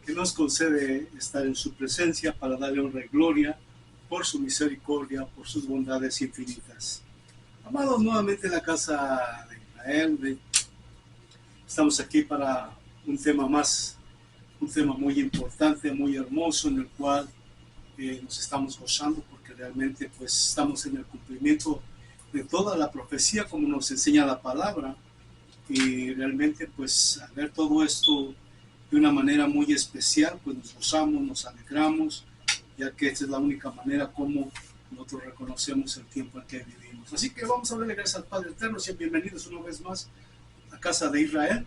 que nos concede estar en su presencia para darle honra y gloria por su misericordia, por sus bondades infinitas. Amados, nuevamente en la casa de Israel, estamos aquí para un tema más, un tema muy importante, muy hermoso, en el cual nos estamos gozando porque realmente pues estamos en el cumplimiento de toda la profecía como nos enseña la palabra, y realmente pues al ver todo esto de una manera muy especial pues nos gozamos, nos alegramos, ya que esta es la única manera como nosotros reconocemos el tiempo en que vivimos. Así que vamos a darle gracias al Padre Eterno. Sean bienvenidos una vez más a casa de Israel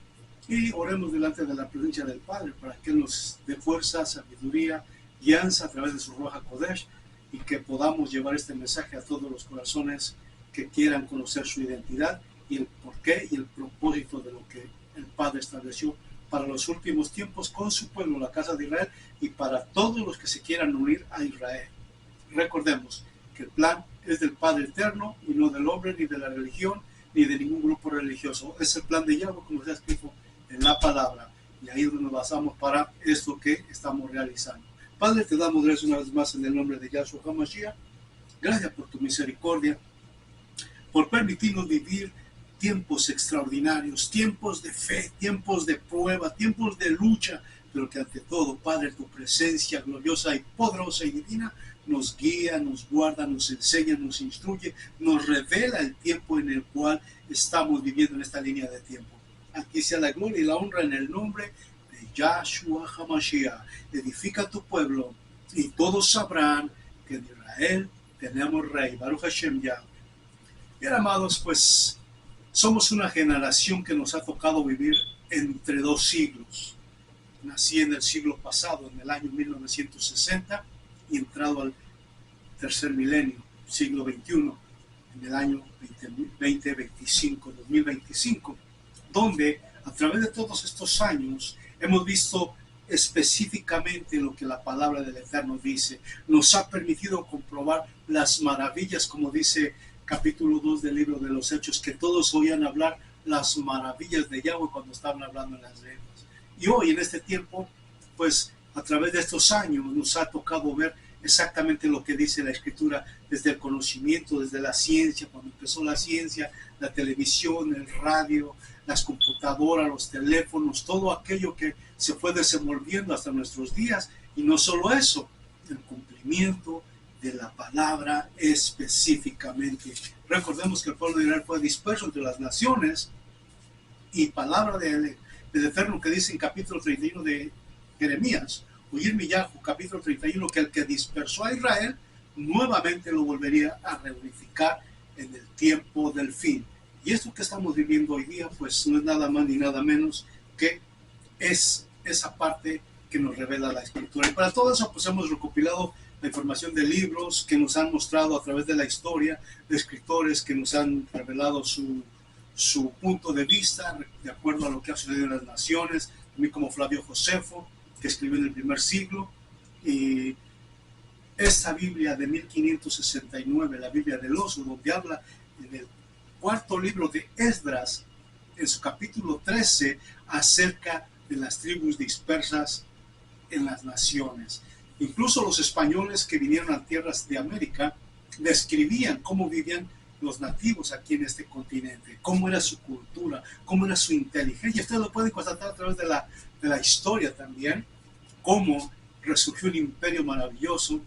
y oremos delante de la presencia del Padre para que nos dé fuerza, sabiduría, guianza a través de su Ruach HaKodesh, y que podamos llevar este mensaje a todos los corazones que quieran conocer su identidad y el porqué y el propósito de lo que el Padre estableció para los últimos tiempos con su pueblo, la casa de Israel, y para todos los que se quieran unir a Israel. Recordemos que el plan es del Padre Eterno y no del hombre, ni de la religión, ni de ningún grupo religioso. Es el plan de Yahweh, como está escrito en la palabra, y ahí es donde nos basamos para esto que estamos realizando. Padre, te damos gracias una vez más en el nombre de Yahshua HaMashiach. Gracias por tu misericordia, por permitirnos vivir tiempos extraordinarios, tiempos de fe, tiempos de prueba, tiempos de lucha, pero que ante todo, Padre, tu presencia gloriosa y poderosa y divina nos guía, nos guarda, nos enseña, nos instruye, nos revela el tiempo en el cual estamos viviendo en esta línea de tiempo. Aquí sea la gloria y la honra en el nombre de Yahshua HaMashiach. Edifica tu pueblo y todos sabrán que en Israel tenemos rey. Baruch Hashem Yahweh. Bien, amados, pues somos una generación que nos ha tocado vivir entre dos siglos. Nací en el siglo pasado, en el año 1960, y entrado al tercer milenio, siglo XXI, en el año 2025, donde a través de todos estos años hemos visto específicamente lo que la palabra del Eterno dice. Nos ha permitido comprobar las maravillas, como dice capítulo 2 del libro de los Hechos, que todos oían hablar las maravillas de Yahweh cuando estaban hablando en las lenguas. Y hoy, en este tiempo, pues a través de estos años nos ha tocado ver exactamente lo que dice la Escritura, desde el conocimiento, desde la ciencia, cuando empezó la ciencia, la televisión, el radio, las computadoras, los teléfonos, todo aquello que se fue desenvolviendo hasta nuestros días. Y no solo eso, el cumplimiento de la palabra específicamente. Recordemos que el pueblo de Israel fue disperso entre las naciones, y palabra del Eterno que dice en capítulo 31 de Jeremías, oír mi Yahweh, capítulo 31, que el que dispersó a Israel nuevamente lo volvería a reunificar en el tiempo del fin. Y esto que estamos viviendo hoy día pues no es nada más ni nada menos que es esa parte que nos revela la Escritura. Y para todo eso pues hemos recopilado la información de libros que nos han mostrado a través de la historia, de escritores que nos han revelado su punto de vista de acuerdo a lo que ha sucedido en las naciones, también como Flavio Josefo, que escribió en el primer siglo. Y esta Biblia de 1569, la Biblia del oso, donde habla en el cuarto libro de Esdras, en su capítulo 13, acerca de las tribus dispersas en las naciones. Incluso los españoles que vinieron a tierras de América describían cómo vivían los nativos aquí en este continente, cómo era su cultura, cómo era su inteligencia. Ustedes lo pueden constatar a través de la historia también, cómo resurgió un imperio maravilloso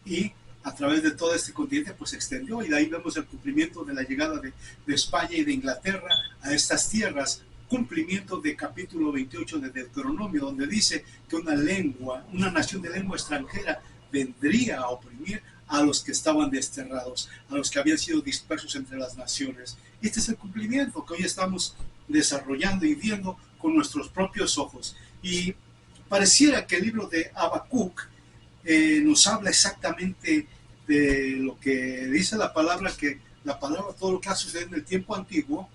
y a través de todo este continente pues se extendió, y de ahí vemos el cumplimiento de la llegada de España y de Inglaterra a estas tierras, cumplimiento de capítulo 28 de Deuteronomio, donde dice que una nación de lengua extranjera vendría a oprimir a los que estaban desterrados, a los que habían sido dispersos entre las naciones. Este es el cumplimiento que hoy estamos desarrollando y viendo con nuestros propios ojos. Y pareciera que el libro de Habacuc nos habla exactamente de lo que dice la palabra, que la palabra, todo lo que ha sucedido en el tiempo antiguo,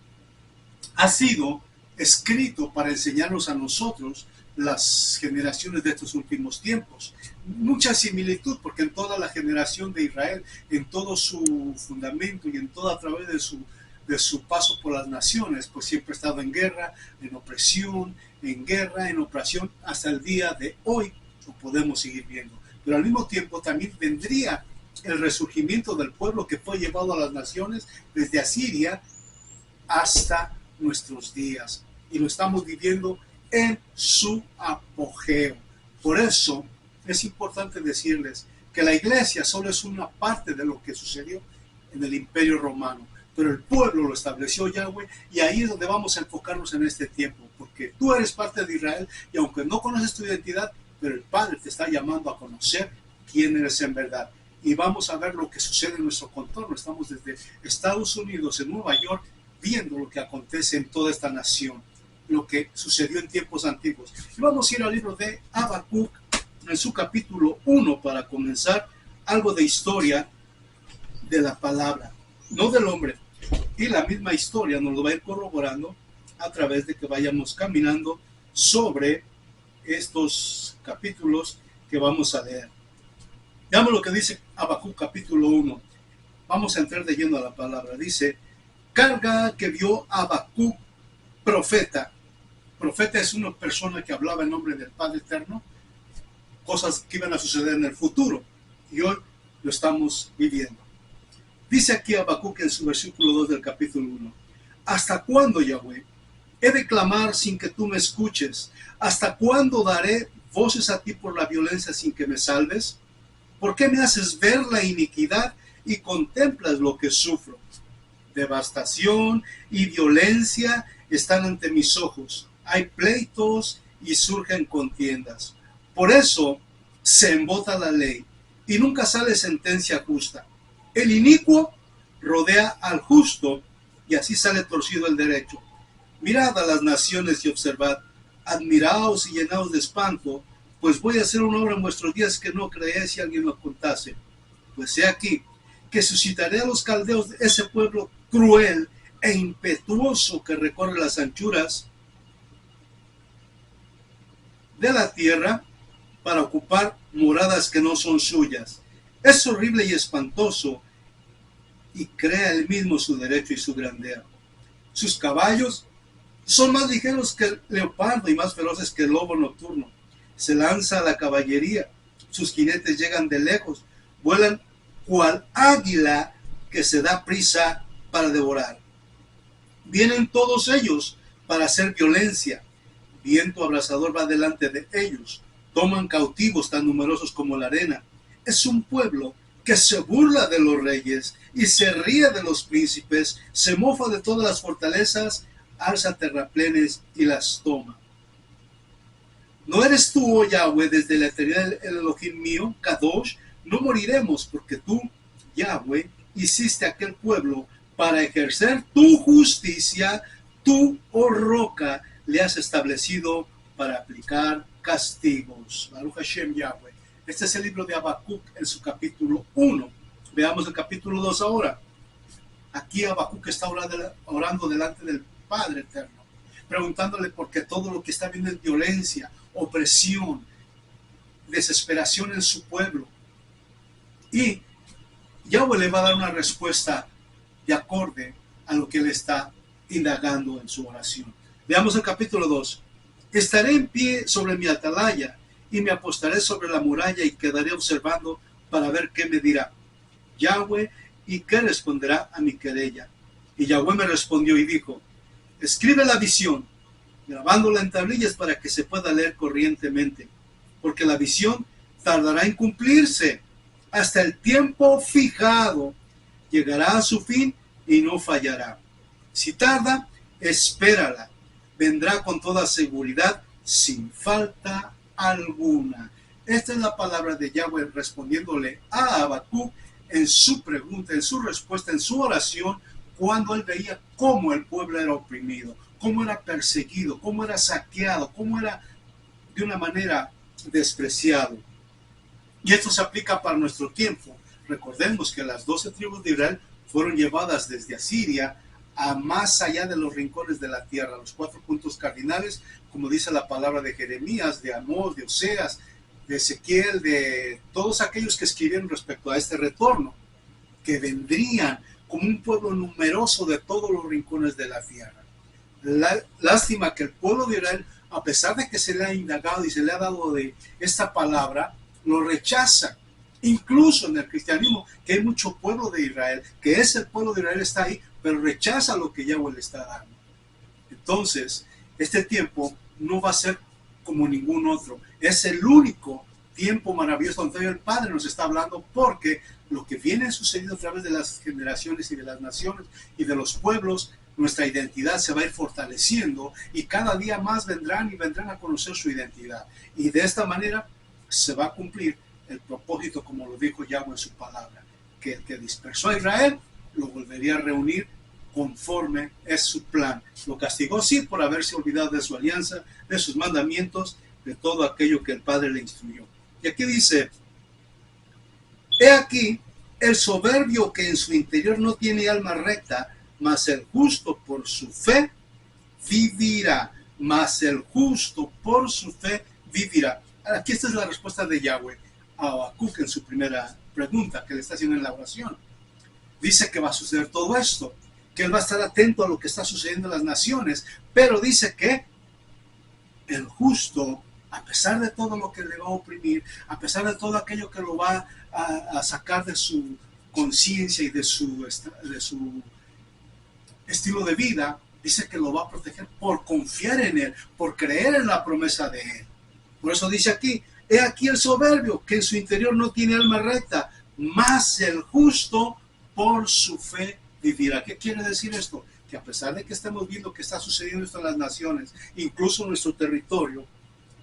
ha sido escrito para enseñarnos a nosotros, las generaciones de estos últimos tiempos. Mucha similitud, porque en toda la generación de Israel, en todo su fundamento y en toda a través de su paso por las naciones, pues siempre ha estado en guerra, en opresión, en guerra, en opresión, hasta el día de hoy lo podemos seguir viendo. Pero al mismo tiempo también vendría el resurgimiento del pueblo que fue llevado a las naciones desde Asiria hasta nuestros días. Y lo estamos viviendo en su apogeo. Por eso es importante decirles que la iglesia solo es una parte de lo que sucedió en el Imperio Romano, pero el pueblo lo estableció Yahweh, y ahí es donde vamos a enfocarnos en este tiempo, porque tú eres parte de Israel, y aunque no conoces tu identidad, pero el Padre te está llamando a conocer quién eres en verdad. Y vamos a ver lo que sucede en nuestro contorno. Estamos desde Estados Unidos, en Nueva York, viendo lo que acontece en toda esta nación, lo que sucedió en tiempos antiguos. Y vamos a ir al libro de Habacuc, en su capítulo 1, para comenzar algo de historia de la palabra, no del hombre. Y la misma historia nos lo va a ir corroborando a través de que vayamos caminando sobre estos capítulos que vamos a leer. Veamos lo que dice Habacuc capítulo 1. Vamos a entrar de lleno a la palabra. Dice: carga que vio Habacuc, profeta. Profeta es una persona que hablaba en nombre del Padre Eterno, cosas que iban a suceder en el futuro, y hoy lo estamos viviendo. Dice aquí Habacuc en su versículo 2 del capítulo 1: ¿hasta cuándo, Yahweh, he de clamar sin que tú me escuches? ¿Hasta cuándo daré voces a ti por la violencia sin que me salves? ¿Por qué me haces ver la iniquidad y contemplas lo que sufro? Devastación y violencia están ante mis ojos. Hay pleitos y surgen contiendas. Por eso se embota la ley y nunca sale sentencia justa. El inicuo rodea al justo y así sale torcido el derecho. Mirad a las naciones y observad, admiraos y llenaos de espanto, pues voy a hacer una obra en vuestros días que no creéis si alguien lo contase. Pues he aquí que suscitaré a los caldeos de ese pueblo cruel e impetuoso que recorre las anchuras de la tierra para ocupar moradas que no son suyas. Es horrible y espantoso, y crea él mismo su derecho y su grandeza. Sus caballos son más ligeros que el leopardo y más feroces que el lobo nocturno. Se lanza a la caballería, sus jinetes llegan de lejos, vuelan cual águila que se da prisa para devorar. Vienen todos ellos para hacer violencia. Viento abrasador va delante de ellos. Toman cautivos tan numerosos como la arena. Es un pueblo que se burla de los reyes y se ríe de los príncipes, se mofa de todas las fortalezas, alza terraplenes y las toma. ¿No eres tú, oh Yahweh, desde la eternidad el Elohim mío, Kadosh? No moriremos, porque tú, Yahweh, hiciste aquel pueblo para ejercer tu justicia. Tú, oh roca, le has establecido para aplicar castigos. Baruch Hashem, Yahweh. Este es el libro de Habacuc en su capítulo 1. Veamos el capítulo 2 ahora. Aquí Habacuc está orando delante del Padre Eterno, preguntándole por qué todo lo que está viendo es violencia, opresión, desesperación en su pueblo. Y Yahweh le va a dar una respuesta de acorde a lo que él está indagando en su oración. Veamos el capítulo 2. Estaré en pie sobre mi atalaya y me apostaré sobre la muralla y quedaré observando para ver qué me dirá Yahweh y qué responderá a mi querella. Y Yahweh me respondió y dijo: escribe la visión, grabándola en tablillas para que se pueda leer corrientemente, porque la visión tardará en cumplirse hasta el tiempo fijado. Llegará a su fin y no fallará. Si tarda, espérala. Vendrá con toda seguridad, sin falta alguna. Esta es la palabra de Yahweh respondiéndole a Habacuc en su pregunta, en su respuesta, en su oración, cuando él veía cómo el pueblo era oprimido, cómo era perseguido, cómo era saqueado, cómo era de una manera despreciado. Y esto se aplica para nuestro tiempo. Recordemos que las 12 tribus de Israel fueron llevadas desde Asiria a más allá de los rincones de la tierra, los 4 puntos cardinales, como dice la palabra de Jeremías, de Amós, de Oseas, de Ezequiel, de todos aquellos que escribieron respecto a este retorno, que vendrían como un pueblo numeroso de todos los rincones de la tierra. Lástima que el pueblo de Israel, a pesar de que se le ha indagado y se le ha dado de esta palabra, lo rechaza. Incluso en el cristianismo, que hay mucho pueblo de Israel, que es el pueblo de Israel, está ahí, pero rechaza lo que Yahweh le está dando. Entonces, este tiempo no va a ser como ningún otro. Es el único tiempo maravilloso donde el Padre nos está hablando, porque lo que viene sucediendo a través de las generaciones y de las naciones y de los pueblos, nuestra identidad se va a ir fortaleciendo y cada día más vendrán a conocer su identidad. Y de esta manera se va a cumplir el propósito, como lo dijo Yahweh en su palabra, que el que dispersó a Israel lo volvería a reunir conforme es su plan. Lo castigó, sí, por haberse olvidado de su alianza, de sus mandamientos, de todo aquello que el Padre le instruyó. Y aquí dice: he aquí el soberbio que en su interior no tiene alma recta, mas el justo por su fe vivirá. Mas el justo por su fe vivirá. Aquí esta es la respuesta de Yahweh a Habacuc en su primera pregunta que le está haciendo en la oración. Dice que va a suceder todo esto, que él va a estar atento a lo que está sucediendo en las naciones, pero dice que el justo, a pesar de todo lo que le va a oprimir, a pesar de todo aquello que lo va a sacar de su conciencia y de su estilo de vida, dice que lo va a proteger por confiar en él, por creer en la promesa de él. Por eso dice aquí: he aquí el soberbio que en su interior no tiene alma recta, mas el justo por su fe vivirá. ¿Qué quiere decir esto? Que a pesar de que estemos viendo que está sucediendo esto en las naciones, incluso en nuestro territorio,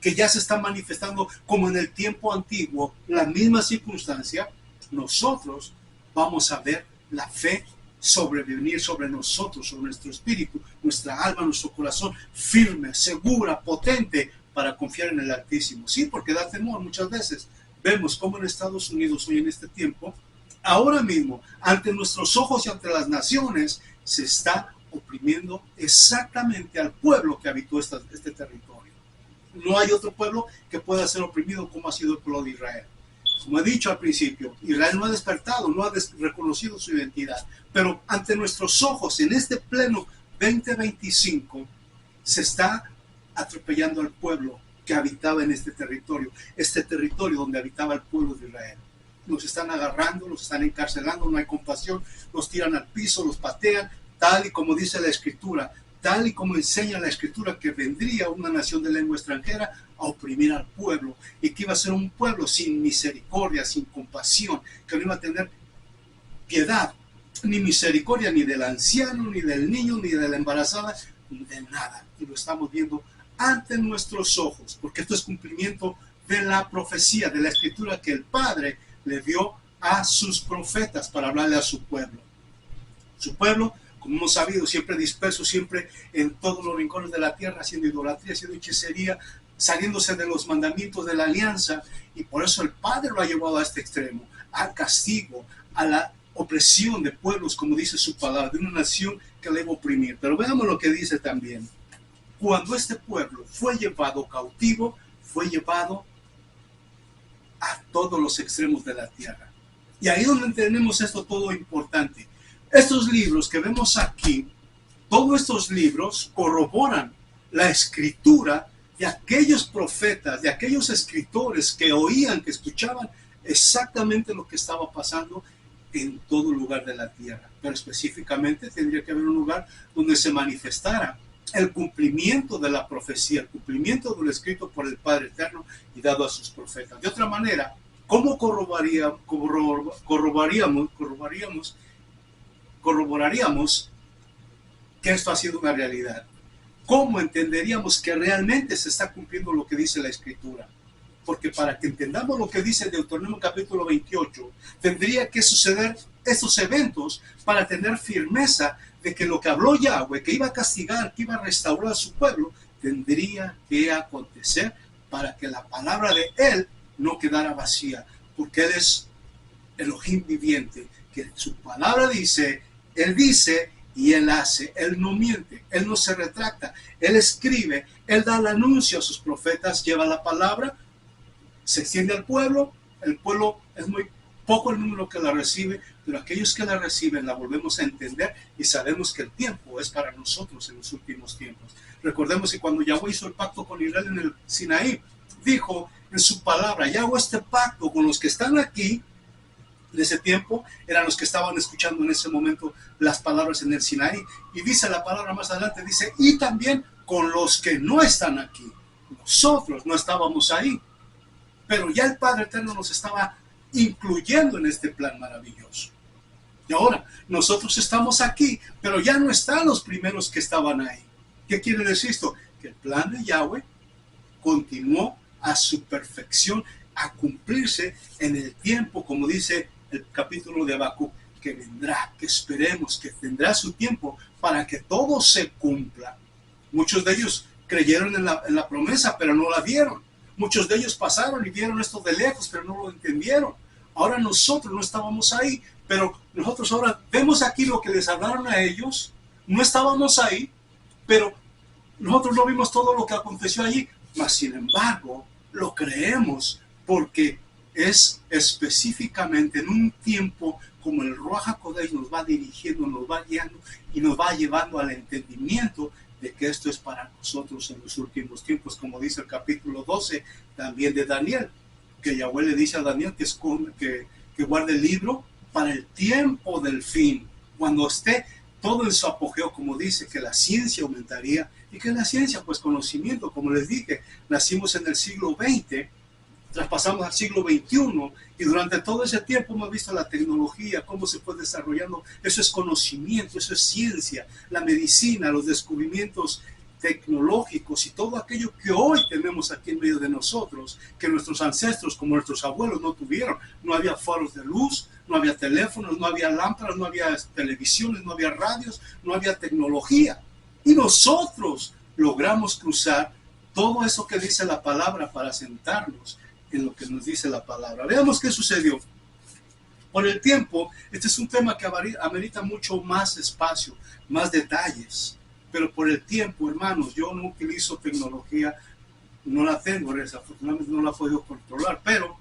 que ya se está manifestando como en el tiempo antiguo, la misma circunstancia, nosotros vamos a ver la fe sobrevenir sobre nosotros, sobre nuestro espíritu, nuestra alma, nuestro corazón, firme, segura, potente, para confiar en el Altísimo. Sí, porque da temor muchas veces. Vemos cómo en Estados Unidos hoy en este tiempo, ahora mismo, ante nuestros ojos y ante las naciones, se está oprimiendo exactamente al pueblo que habitó este territorio. No hay otro pueblo que pueda ser oprimido como ha sido el pueblo de Israel. Como he dicho al principio, Israel no ha despertado, no ha reconocido su identidad, pero ante nuestros ojos, en este pleno 2025, se está atropellando al pueblo que habitaba en este territorio donde habitaba el pueblo de Israel. Los están agarrando, los están encarcelando, no hay compasión, los tiran al piso, los patean, tal y como dice la Escritura, tal y como enseña la Escritura, que vendría una nación de lengua extranjera a oprimir al pueblo, y que iba a ser un pueblo sin misericordia, sin compasión, que no iba a tener piedad, ni misericordia ni del anciano, ni del niño, ni de la embarazada, ni de nada. Y lo estamos viendo ante nuestros ojos, porque esto es cumplimiento de la profecía, de la Escritura que el Padre le dio a sus profetas para hablarle a su pueblo. Su pueblo, como hemos sabido, siempre disperso, siempre en todos los rincones de la tierra, haciendo idolatría, haciendo hechicería, saliéndose de los mandamientos de la alianza, y por eso el Padre lo ha llevado a este extremo, al castigo, a la opresión de pueblos, como dice su palabra, de una nación que le iba a oprimir. Pero veamos lo que dice también: cuando este pueblo fue llevado cautivo, fue llevado a todos los extremos de la tierra. Y ahí donde tenemos esto todo importante. Estos libros que vemos aquí, todos estos libros corroboran la escritura de aquellos profetas, de aquellos escritores que oían, que escuchaban exactamente lo que estaba pasando en todo lugar de la tierra. Pero específicamente tendría que haber un lugar donde se manifestara el cumplimiento de la profecía, el cumplimiento de lo escrito por el Padre Eterno y dado a sus profetas. De otra manera, ¿cómo corroboraríamos que esto ha sido una realidad? ¿Cómo entenderíamos que realmente se está cumpliendo lo que dice la Escritura? Porque para que entendamos lo que dice Deuteronomio capítulo 28, tendría que suceder estos eventos para tener firmeza de que lo que habló Yahweh, que iba a castigar, que iba a restaurar a su pueblo, tendría que acontecer para que la palabra de Él no quedara vacía, porque Él es Elohim viviente, que su palabra dice, Él dice y Él hace, Él no miente, Él no se retracta, Él escribe, Él da el anuncio a sus profetas, lleva la palabra, se extiende al pueblo, el pueblo es muy Poco el número que la recibe, pero aquellos que la reciben la volvemos a entender y sabemos que el tiempo es para nosotros en los últimos tiempos. Recordemos que cuando Yahweh hizo el pacto con Israel en el Sinaí, dijo en su palabra, ya hago este pacto con los que están aquí. En ese tiempo eran los que estaban escuchando en ese momento las palabras en el Sinaí. Y dice la palabra más adelante, dice, y también con los que no están aquí. Nosotros no estábamos ahí, pero ya el Padre Eterno nos estaba incluyendo en este plan maravilloso. Y ahora, nosotros estamos aquí, pero ya no están los primeros que estaban ahí. ¿Qué quiere decir esto? Que el plan de Yahweh continuó a su perfección, a cumplirse en el tiempo, como dice el capítulo de Habacuc, que vendrá, que esperemos, que tendrá su tiempo para que todo se cumpla. Muchos de ellos creyeron en la promesa, pero no la vieron. Muchos de ellos pasaron y vieron esto de lejos, pero no lo entendieron. Ahora nosotros no estábamos ahí, pero nosotros ahora vemos aquí lo que les hablaron a ellos. No estábamos ahí, pero nosotros no vimos todo lo que aconteció allí. Mas sin embargo, lo creemos porque es específicamente en un tiempo como el Ruach HaKodesh nos va dirigiendo, nos va guiando y nos va llevando al entendimiento de que esto es para nosotros en los últimos tiempos, como dice el capítulo 12 también de Daniel, que Yahweh le dice a Daniel que guarde el libro para el tiempo del fin, cuando esté todo en su apogeo, como dice, que la ciencia aumentaría, y que la ciencia, pues conocimiento, como les dije, nacimos en el siglo XX, traspasamos al siglo XXI, y durante todo ese tiempo hemos visto la tecnología, cómo se fue desarrollando. Eso es conocimiento, eso es ciencia, la medicina, los descubrimientos tecnológicos y todo aquello que hoy tenemos aquí en medio de nosotros, que nuestros ancestros, como nuestros abuelos, no tuvieron. No había faros de luz, no había teléfonos, no había lámparas, no había televisiones, no había radios, no había tecnología. Y nosotros logramos cruzar todo eso que dice la palabra para sentarnos en lo que nos dice la palabra. Veamos qué sucedió. Por el tiempo, este es un tema que amerita mucho más espacio, más detalles. Pero por el tiempo, hermanos, yo no utilizo tecnología, no la tengo, desafortunadamente no la he podido controlar, pero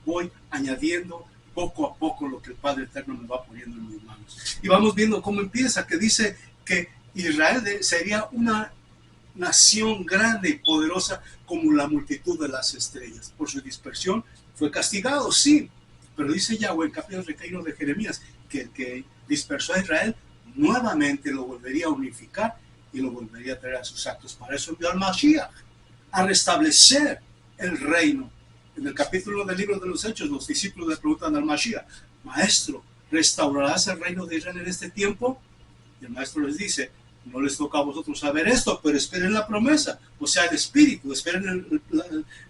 voy añadiendo poco a poco lo que el Padre Eterno me va poniendo en mis manos. Y vamos viendo cómo empieza, que dice que Israel sería una nación grande y poderosa como la multitud de las estrellas. Por su dispersión fue castigado, sí, pero dice Yahweh en capítulo 31 de Jeremías que el que dispersó a Israel nuevamente lo volvería a unificar y lo volvería a traer a sus actos. Para eso envió al Mashiach, a restablecer el reino. En el capítulo del libro de los Hechos, los discípulos le preguntan al Mashiach, Maestro, ¿restaurarás el reino de Israel en este tiempo? Y el Maestro les dice, no les toca a vosotros saber esto, pero esperen la promesa, o sea, el Espíritu, esperen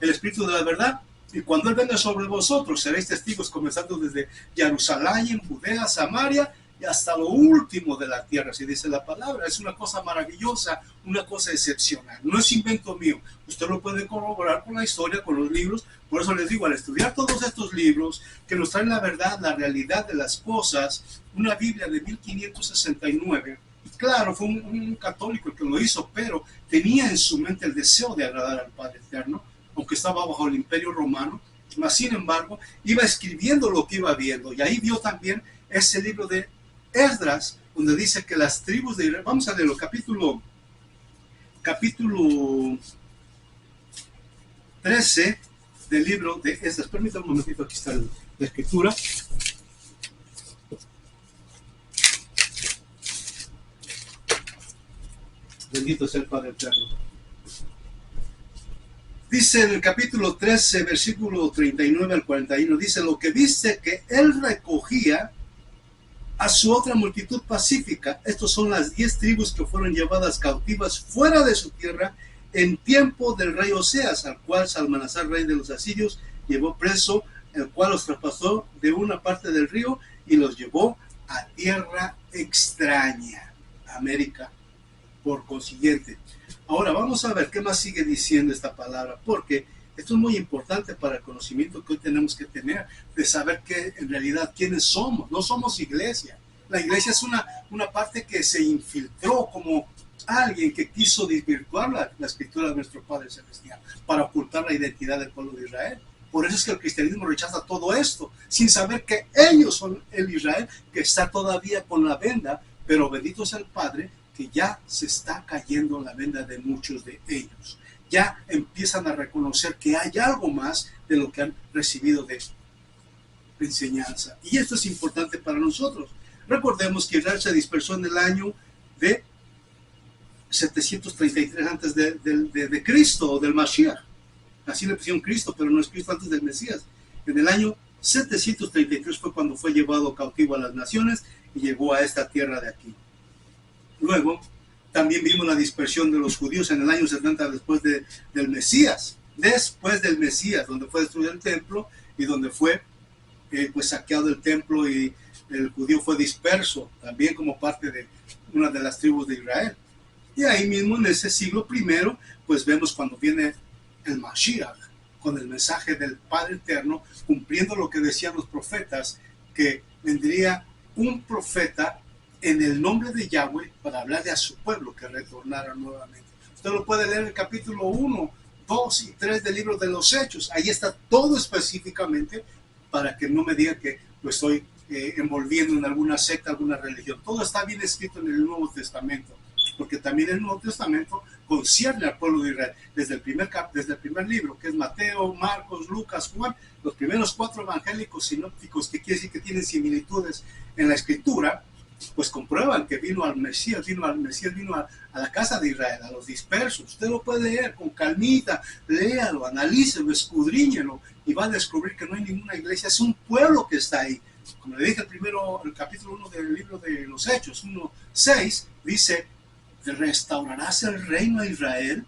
el Espíritu de la verdad. Y cuando Él venga sobre vosotros, seréis testigos, comenzando desde Jerusalén, Judea, Samaria, y hasta lo último de la tierra, así dice la palabra. Es una cosa maravillosa, una cosa excepcional. No es invento mío. Usted lo puede corroborar con la historia, con los libros. Por eso les digo, al estudiar todos estos libros que nos traen la verdad, la realidad de las cosas, una Biblia de 1569, claro, fue un católico el que lo hizo, pero tenía en su mente el deseo de agradar al Padre Eterno, aunque estaba bajo el Imperio Romano. Mas, sin embargo, iba escribiendo lo que iba viendo, y ahí vio también ese libro de Esdras, donde dice que las tribus de Israel, vamos a leerlo, capítulo 13 del libro de Esdras. Permítame un momentito, aquí está la escritura. Bendito sea el Padre Eterno. Dice en el capítulo 13, versículo 39 al 41, dice, lo que viste que él recogía a su otra multitud pacífica. Estos son las 10 tribus que fueron llevadas cautivas fuera de su tierra en tiempo del rey Oseas, al cual Salmanasar, rey de los asirios, llevó preso, el cual los traspasó de una parte del río y los llevó a tierra extraña, América, por consiguiente. Ahora vamos a ver qué más sigue diciendo esta palabra, porque esto es muy importante para el conocimiento que hoy tenemos que tener, de saber que en realidad quiénes somos. No somos iglesia. La iglesia es una parte que se infiltró como alguien que quiso desvirtuar la escritura de nuestro Padre Celestial para ocultar la identidad del pueblo de Israel. Por eso es que el cristianismo rechaza todo esto, sin saber que ellos son el Israel que está todavía con la venda, pero bendito sea el Padre que ya se está cayendo la venda de muchos de ellos. Ya empiezan a reconocer que hay algo más de lo que han recibido de enseñanza. Y esto es importante para nosotros. Recordemos que Israel se dispersó en el año de 733 antes de Cristo o del Mashiach. Así le pusieron Cristo, pero no es Cristo antes del Mesías. En el año 733 fue cuando fue llevado cautivo a las naciones y llegó a esta tierra de aquí. Luego, también vimos la dispersión de los judíos en el año 70 después del Mesías. Después del Mesías, donde fue destruido el templo y donde fue pues saqueado el templo y el judío fue disperso también como parte de una de las tribus de Israel. Y ahí mismo en ese siglo primero, pues vemos cuando viene el Mashiach, con el mensaje del Padre Eterno, cumpliendo lo que decían los profetas, que vendría un profeta en el nombre de Yahweh para hablarle a su pueblo que retornara nuevamente. Usted lo puede leer en el capítulo 1, 2 y 3 del libro de los Hechos. Ahí está todo específicamente para que no me diga que lo estoy envolviendo en alguna secta, alguna religión. Todo está bien escrito en el Nuevo Testamento, porque también el Nuevo Testamento concierne al pueblo de Israel. Desde el primer libro, que es Mateo, Marcos, Lucas, Juan, los primeros 4 evangélicos sinópticos, que quiere decir que tienen similitudes en la escritura, pues comprueban que vino al Mesías, vino a la casa de Israel, a los dispersos. Usted lo puede leer con calmita, léalo, analícelo, escudriñelo y va a descubrir que no hay ninguna iglesia, es un pueblo que está ahí. Como le dije el capítulo 1 del libro de los Hechos, 1:6, dice: ¿restaurarás el reino a Israel?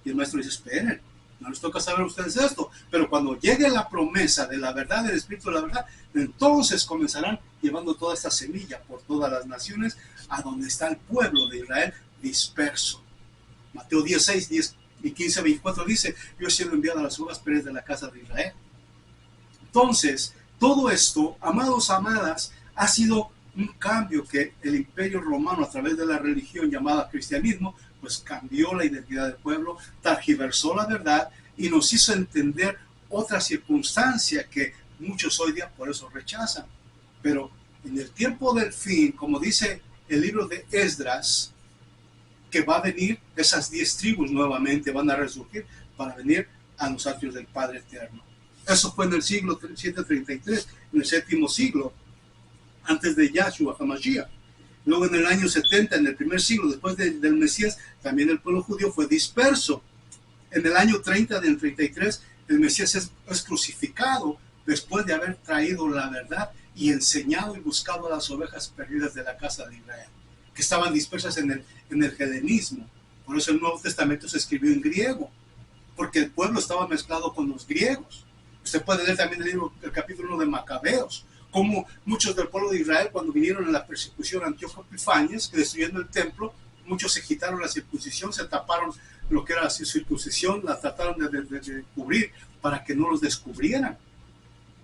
Y el maestro dice: esperen, no les toca saber a ustedes esto, pero cuando llegue la promesa de la verdad, del Espíritu de la verdad, entonces comenzarán llevando toda esta semilla por todas las naciones a donde está el pueblo de Israel disperso. Mateo 16, 10 y 15, 24 dice: yo he sido enviado a las ovejas perdidas de la casa de Israel. Entonces, todo esto, amados, amadas, ha sido un cambio que el Imperio Romano, a través de la religión llamada cristianismo, pues cambió la identidad del pueblo, tergiversó la verdad y nos hizo entender otra circunstancia que muchos hoy día por eso rechazan. Pero en el tiempo del fin, como dice el libro de Esdras, que va a venir esas 10 tribus nuevamente, van a resurgir para venir a los atrios del Padre Eterno. Eso fue en el siglo 733, en el 7º siglo, antes de Yahshua HaMashiach. Luego en el año 70, en el primer siglo, después del Mesías, también el pueblo judío fue disperso. En el año 30 del 33, el Mesías es crucificado después de haber traído la verdad y enseñado y buscado a las ovejas perdidas de la casa de Israel, que estaban dispersas en el helenismo. Por eso el Nuevo Testamento se escribió en griego, porque el pueblo estaba mezclado con los griegos. Usted puede leer también el capítulo 1 de Macabeos, como muchos del pueblo de Israel, cuando vinieron en la persecución a Antíoco Epifanes, que destruyendo el templo, muchos se quitaron la circuncisión, se taparon lo que era la circuncisión, la trataron de cubrir para que no los descubrieran,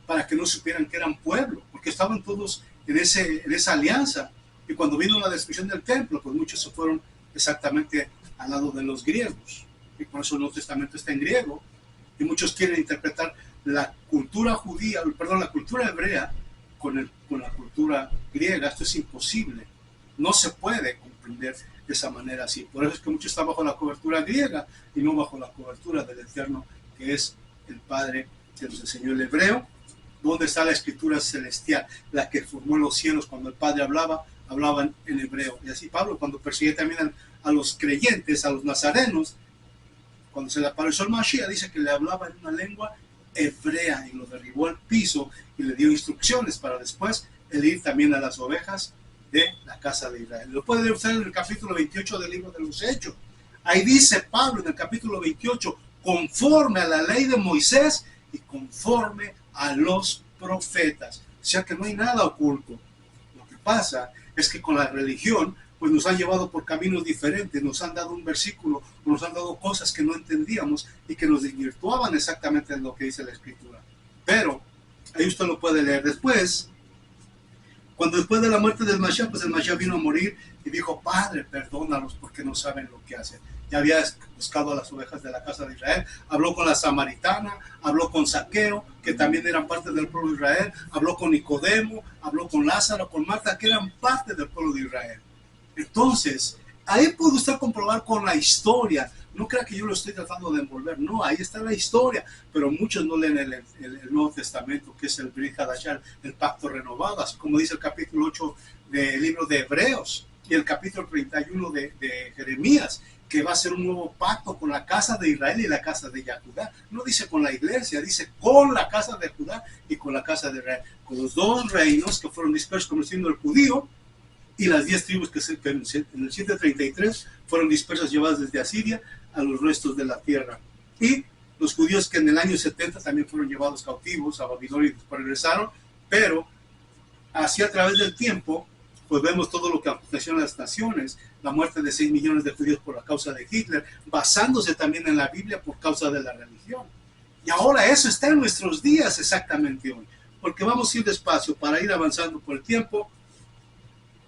para que no supieran que eran pueblo, porque estaban todos en esa alianza. Y cuando vino la destrucción del templo, pues muchos se fueron exactamente al lado de los griegos. Y por eso el Nuevo Testamento está en griego. Y muchos quieren interpretar la cultura judía, la cultura hebrea con la cultura griega. Esto es imposible. No se puede comprender de esa manera así. Por eso es que muchos están bajo la cobertura griega y no bajo la cobertura del Eterno, que es el Padre que nos enseñó el hebreo. ¿Dónde está la escritura celestial? La que formó los cielos. Cuando el Padre hablaban en hebreo. Y así Pablo, cuando persigue también a los creyentes, a los nazarenos, cuando se le apareció el Mashiach, dice que le hablaba en una lengua hebrea y lo derribó al piso y le dio instrucciones para después el ir también a las ovejas de la casa de Israel. Lo puede leer usted en el capítulo 28 del libro de los Hechos. Ahí dice Pablo en el capítulo 28, conforme a la ley de Moisés y conforme a los profetas. O sea que no hay nada oculto. Lo que pasa es que con la religión pues nos han llevado por caminos diferentes, nos han dado un versículo, nos han dado cosas que no entendíamos y que nos desvirtuaban exactamente en lo que dice la Escritura. Pero ahí usted lo puede leer después. Cuando después de la muerte del Mashiach, pues el Mashiach vino a morir y dijo: Padre, perdónalos porque no saben lo que hacen. ya había buscado a las ovejas de la casa de Israel, habló con la samaritana, habló con Zaqueo, que también eran parte del pueblo de Israel, habló con Nicodemo, habló con Lázaro, con Marta, que eran parte del pueblo de Israel. Entonces, ahí puede usted comprobar con la historia. No crea que yo lo estoy tratando de envolver, no, ahí está la historia, pero muchos no leen el Nuevo Testamento, que es el Brit Hadashah, el pacto renovado, así como dice el capítulo 8 del libro de Hebreos y el capítulo 31 de Jeremías, que va a ser un nuevo pacto con la casa de Israel y la casa de Judá. No dice con la iglesia, dice con la casa de Judá y con la casa de Israel, con los dos reinos que fueron dispersos, como siendo el judío, y las 10 tribus que en el 733 fueron dispersas, llevadas desde Asiria a los restos de la tierra. Y los judíos que en el año 70 también fueron llevados cautivos a Babilonia y después regresaron, pero así a través del tiempo, pues vemos todo lo que aconteció en las naciones, la muerte de 6 millones de judíos por la causa de Hitler, basándose también en la Biblia por causa de la religión. Y ahora eso está en nuestros días exactamente hoy, porque vamos a ir despacio para ir avanzando por el tiempo.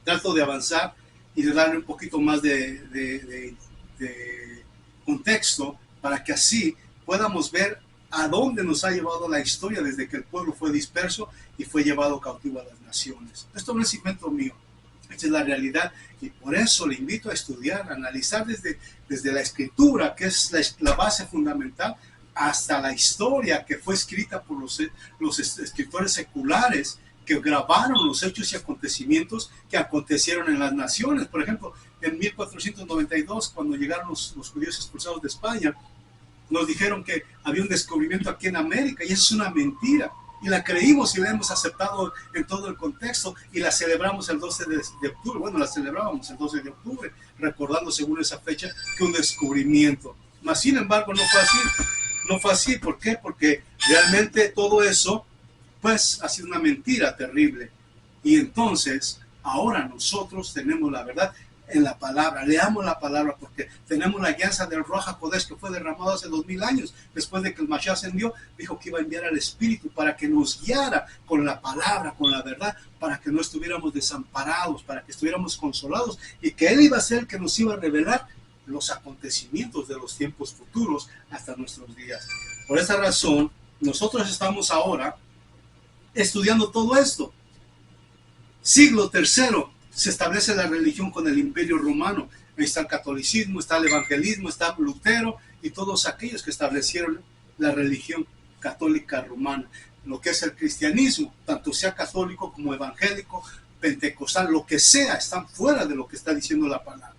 Trato de avanzar y de darle un poquito más de contexto para que así podamos ver a dónde nos ha llevado la historia desde que el pueblo fue disperso y fue llevado cautivo a las naciones. Esto no es invento mío, esta es la realidad, y por eso le invito a estudiar, a analizar desde la escritura, que es la base fundamental, hasta la historia que fue escrita por los escritores seculares, que grabaron los hechos y acontecimientos que acontecieron en las naciones. Por ejemplo, en 1492, cuando llegaron los judíos expulsados de España, nos dijeron que había un descubrimiento aquí en América, y eso es una mentira. Y la creímos y la hemos aceptado en todo el contexto, y la celebramos el 12 de octubre. Bueno, la celebrábamos el 12 de octubre, recordando según esa fecha que un descubrimiento. Mas, sin embargo, no fue así. No fue así. ¿Por qué? Porque realmente todo eso pues ha sido una mentira terrible. Y entonces ahora nosotros tenemos la verdad en la palabra. Leamos la palabra, porque tenemos la guianza del Ruach HaKodesh, que fue derramado hace 2000 años, después de que el Mashiach ascendió. Dijo que iba a enviar al Espíritu para que nos guiara con la palabra, con la verdad, para que no estuviéramos desamparados, para que estuviéramos consolados, y que Él iba a ser el que nos iba a revelar los acontecimientos de los tiempos futuros hasta nuestros días. Por esa razón, nosotros estamos ahora estudiando todo esto. Siglo III se establece la religión con el Imperio Romano. Ahí está el catolicismo, está el evangelismo, está Lutero y todos aquellos que establecieron la religión católica romana. Lo que es el cristianismo, tanto sea católico como evangélico, pentecostal, lo que sea, están fuera de lo que está diciendo la palabra.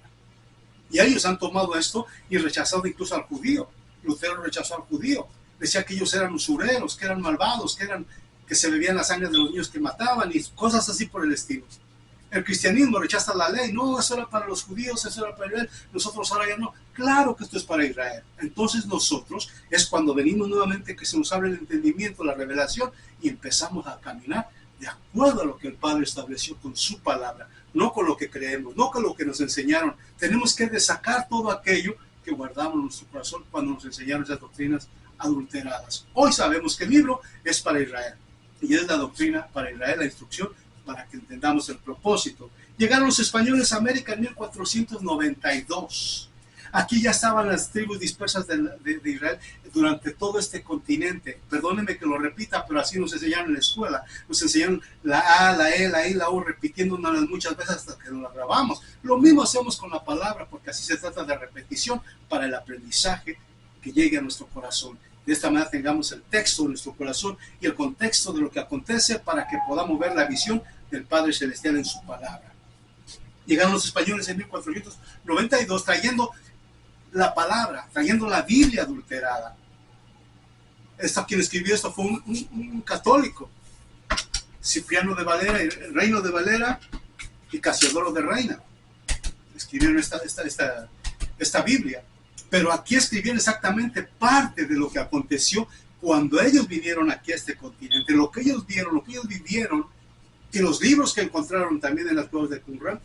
Y ellos han tomado esto y rechazado incluso al judío. Lutero rechazó al judío. Decía que ellos eran usureros, que eran malvados, que se bebían la sangre de los niños que mataban y cosas así por el estilo. El cristianismo rechaza la ley. No, eso era para los judíos, eso era para Israel. Nosotros ahora ya no. Claro que esto es para Israel. Entonces nosotros es cuando venimos nuevamente, que se nos abre el entendimiento, la revelación, y empezamos a caminar de acuerdo a lo que el Padre estableció con su palabra, no con lo que creemos, no con lo que nos enseñaron. Tenemos que desacar todo aquello que guardamos en nuestro corazón cuando nos enseñaron esas doctrinas adulteradas. Hoy sabemos que el libro es para Israel, y es la doctrina para Israel, la instrucción para que entendamos el propósito. Llegaron los españoles a América en 1492. Aquí ya estaban las tribus dispersas de Israel durante todo este continente. Perdónenme que lo repita, pero así nos enseñaron en la escuela. Nos enseñaron la A, la E, la I, la U, repitiéndonos muchas veces hasta que nos la grabamos. Lo mismo hacemos con la palabra, porque así se trata de repetición para el aprendizaje que llegue a nuestro corazón. De esta manera tengamos el texto de nuestro corazón y el contexto de lo que acontece, para que podamos ver la visión del Padre Celestial en su palabra. Llegaron los españoles en 1492 trayendo la palabra, trayendo la Biblia adulterada. Quien escribió esto fue un católico, Cipriano de Valera, Reino de Valera y Casiodoro de Reina. Escribieron esta Biblia. Pero aquí escribieron exactamente parte de lo que aconteció cuando ellos vinieron aquí a este continente, lo que ellos vieron, lo que ellos vivieron, y los libros que encontraron también en las cuevas de Qumran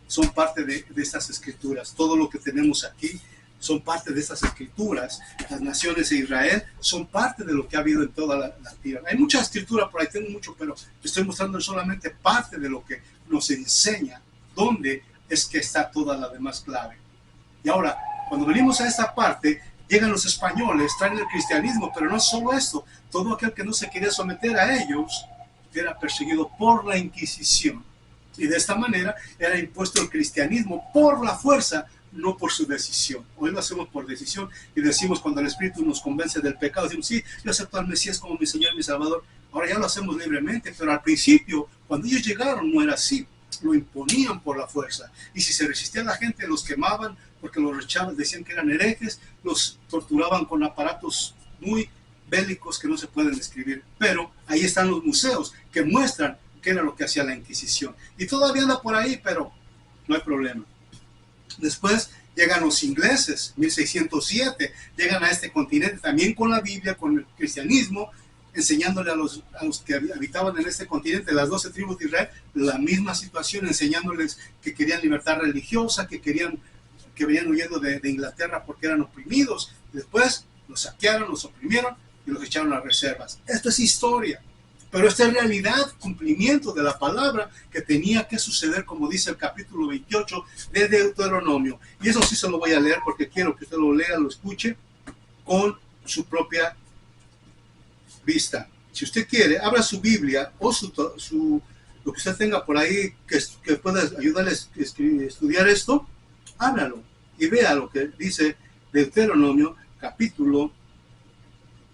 son parte de estas escrituras. Todo lo que tenemos aquí son parte de estas escrituras. Las naciones de Israel son parte de lo que ha habido en toda la tierra. Hay mucha escritura por ahí, tengo mucho, pero estoy mostrando solamente parte de lo que nos enseña dónde es que está toda la demás clave. Y ahora, Cuando venimos a esta parte, llegan los españoles, traen el cristianismo, pero no solo esto, todo aquel que no se quería someter a ellos era perseguido por la Inquisición. Y de esta manera era impuesto el cristianismo por la fuerza, no por su decisión. Hoy lo hacemos por decisión y decimos, cuando el Espíritu nos convence del pecado, decimos, sí, yo acepto al Mesías como mi Señor y mi Salvador. Ahora ya lo hacemos libremente, pero al principio, cuando ellos llegaron, no era así. Lo imponían por la fuerza. Y si se resistía a la gente, los quemaban porque los rechazaban, decían que eran herejes, los torturaban con aparatos muy bélicos que no se pueden describir. Pero ahí están los museos que muestran qué era lo que hacía la Inquisición. Y todavía anda por ahí, pero no hay problema. Después llegan los ingleses, 1607, llegan a este continente también con la Biblia, con el cristianismo, enseñándole a los que habitaban en este continente, las 12 tribus de Israel, la misma situación, enseñándoles que querían libertad religiosa, que venían huyendo de Inglaterra porque eran oprimidos. Y después los saquearon, los oprimieron y los echaron a reservas. Esto es historia, pero esta es realidad, cumplimiento de la palabra que tenía que suceder, como dice el capítulo 28 de Deuteronomio. Y eso sí se lo voy a leer porque quiero que usted lo lea, lo escuche con su propia vista. Si usted quiere, abra su Biblia o lo que usted tenga por ahí que pueda ayudarle a estudiar esto, háblalo y vea lo que dice Deuteronomio capítulo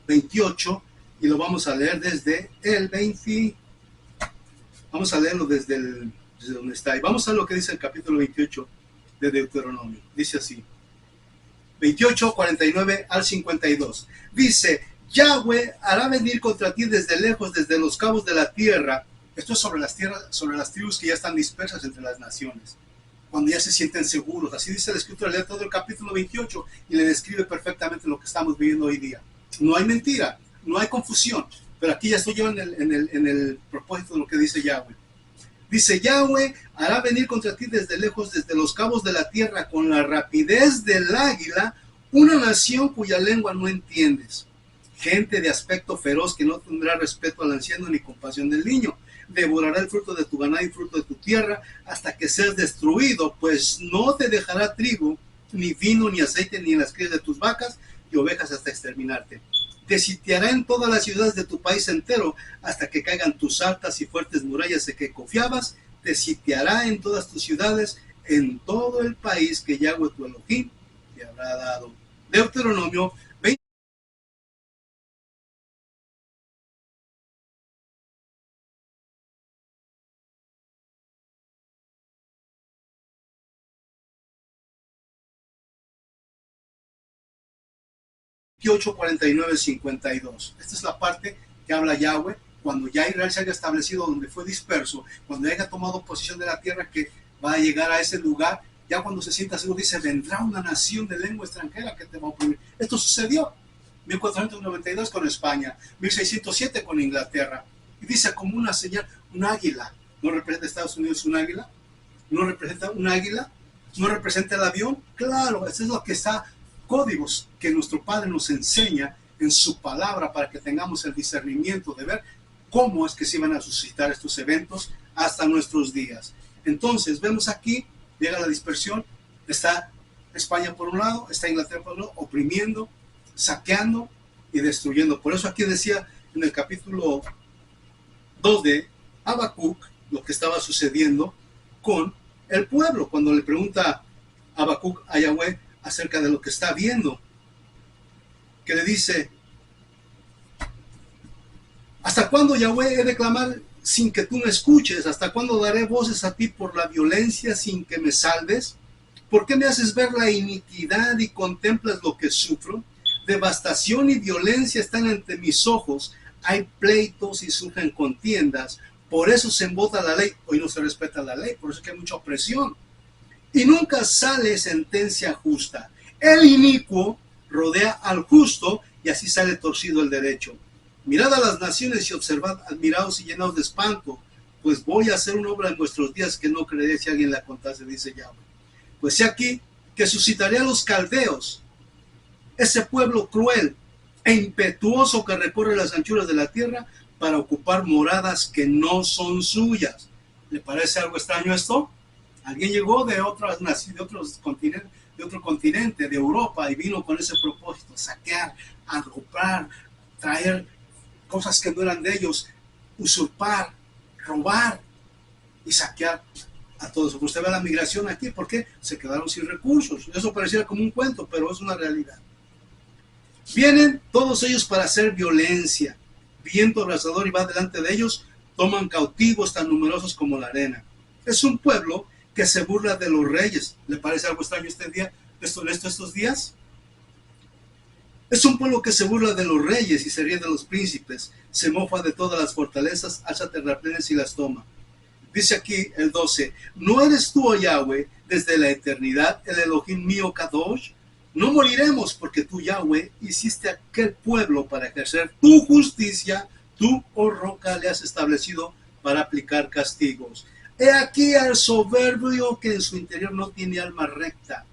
28, y lo vamos a leer desde el 20, vamos a leerlo desde donde está, y vamos a ver lo que dice el capítulo 28 de Deuteronomio. Dice así, 28, 49 al 52. Dice, Yahweh hará venir contra ti desde lejos, desde los cabos de la tierra. Esto es sobre las tierras, sobre las tribus que ya están dispersas entre las naciones, cuando ya se sienten seguros. Así dice la Escritura, lee todo el capítulo 28 y le describe perfectamente lo que estamos viviendo hoy día. No hay mentira, no hay confusión, pero aquí ya estoy yo en el propósito de lo que dice Yahweh. Dice, Yahweh hará venir contra ti desde lejos, desde los cabos de la tierra, con la rapidez del águila, una nación cuya lengua no entiendes. Gente de aspecto feroz que no tendrá respeto al anciano ni compasión del niño. Devorará el fruto de tu ganado y fruto de tu tierra hasta que seas destruido, pues no te dejará trigo, ni vino, ni aceite, ni en las crías de tus vacas y ovejas hasta exterminarte. Te sitiará en todas las ciudades de tu país entero hasta que caigan tus altas y fuertes murallas de que confiabas. Te sitiará en todas tus ciudades, en todo el país que Yahweh tu Elohim te habrá dado. Deuteronomio 28, 49, 52. Esta es la parte que habla Yahweh cuando ya Israel se haya establecido donde fue disperso, cuando haya tomado posesión de la tierra que va a llegar a ese lugar. Ya cuando se sienta seguro, dice, vendrá una nación de lengua extranjera que te va a oprimir. Esto sucedió 1492 con España, 1607 con Inglaterra. Y dice como una señal, un águila. ¿No representa Estados Unidos un águila? ¿No representa un águila? ¿No representa el avión? Claro, eso es lo que está, códigos que nuestro Padre nos enseña en su palabra para que tengamos el discernimiento de ver cómo es que se iban a suscitar estos eventos hasta nuestros días. Entonces, vemos aquí, llega la dispersión, está España por un lado, está Inglaterra por otro lado, oprimiendo, saqueando y destruyendo. Por eso aquí decía en el capítulo 2 de Habacuc lo que estaba sucediendo con el pueblo, cuando le pregunta Habacuc a Yahweh acerca de lo que está viendo, que le dice, ¿hasta cuándo, Yahweh, he de clamar sin que tú me escuches? ¿Hasta cuándo daré voces a ti por la violencia sin que me salves? ¿Por qué me haces ver la iniquidad y contemplas lo que sufro? Devastación y violencia están ante mis ojos, hay pleitos y surgen contiendas, por eso se embota la ley. Hoy no se respeta la ley, por eso es que hay mucha opresión. Y nunca sale sentencia justa. El inicuo rodea al justo y así sale torcido el derecho. Mirad a las naciones y observad, admiraos y llenaos de espanto, pues voy a hacer una obra en vuestros días que no creeré si alguien la contase, dice Yahweh. Pues he aquí que suscitaré a los caldeos, ese pueblo cruel e impetuoso que recorre las anchuras de la tierra para ocupar moradas que no son suyas. ¿Le parece algo extraño esto? Alguien llegó de otras naciones, de otros continentes, de otro continente, de Europa, y vino con ese propósito, saquear, agoplar, traer cosas que no eran de ellos, usurpar, robar y saquear a todos. Usted ve la migración aquí, ¿por qué? Se quedaron sin recursos. Eso pareciera como un cuento, pero es una realidad. Vienen todos ellos para hacer violencia. Viento abrasador y va delante de ellos, toman cautivos tan numerosos como la arena. Es un pueblo que se burla de los reyes. ¿Le parece algo extraño estos días? Es un pueblo que se burla de los reyes y se ríe de los príncipes. Se mofa de todas las fortalezas, alza terraplenes y las toma. Dice aquí el 12, ¿no eres tú, oh Yahweh, desde la eternidad, el Elohim mío Kadosh? No moriremos porque tú, Yahweh, hiciste aquel pueblo para ejercer tu justicia. Tú, oh roca, le has establecido para aplicar castigos. He aquí al soberbio que en su interior no tiene alma recta.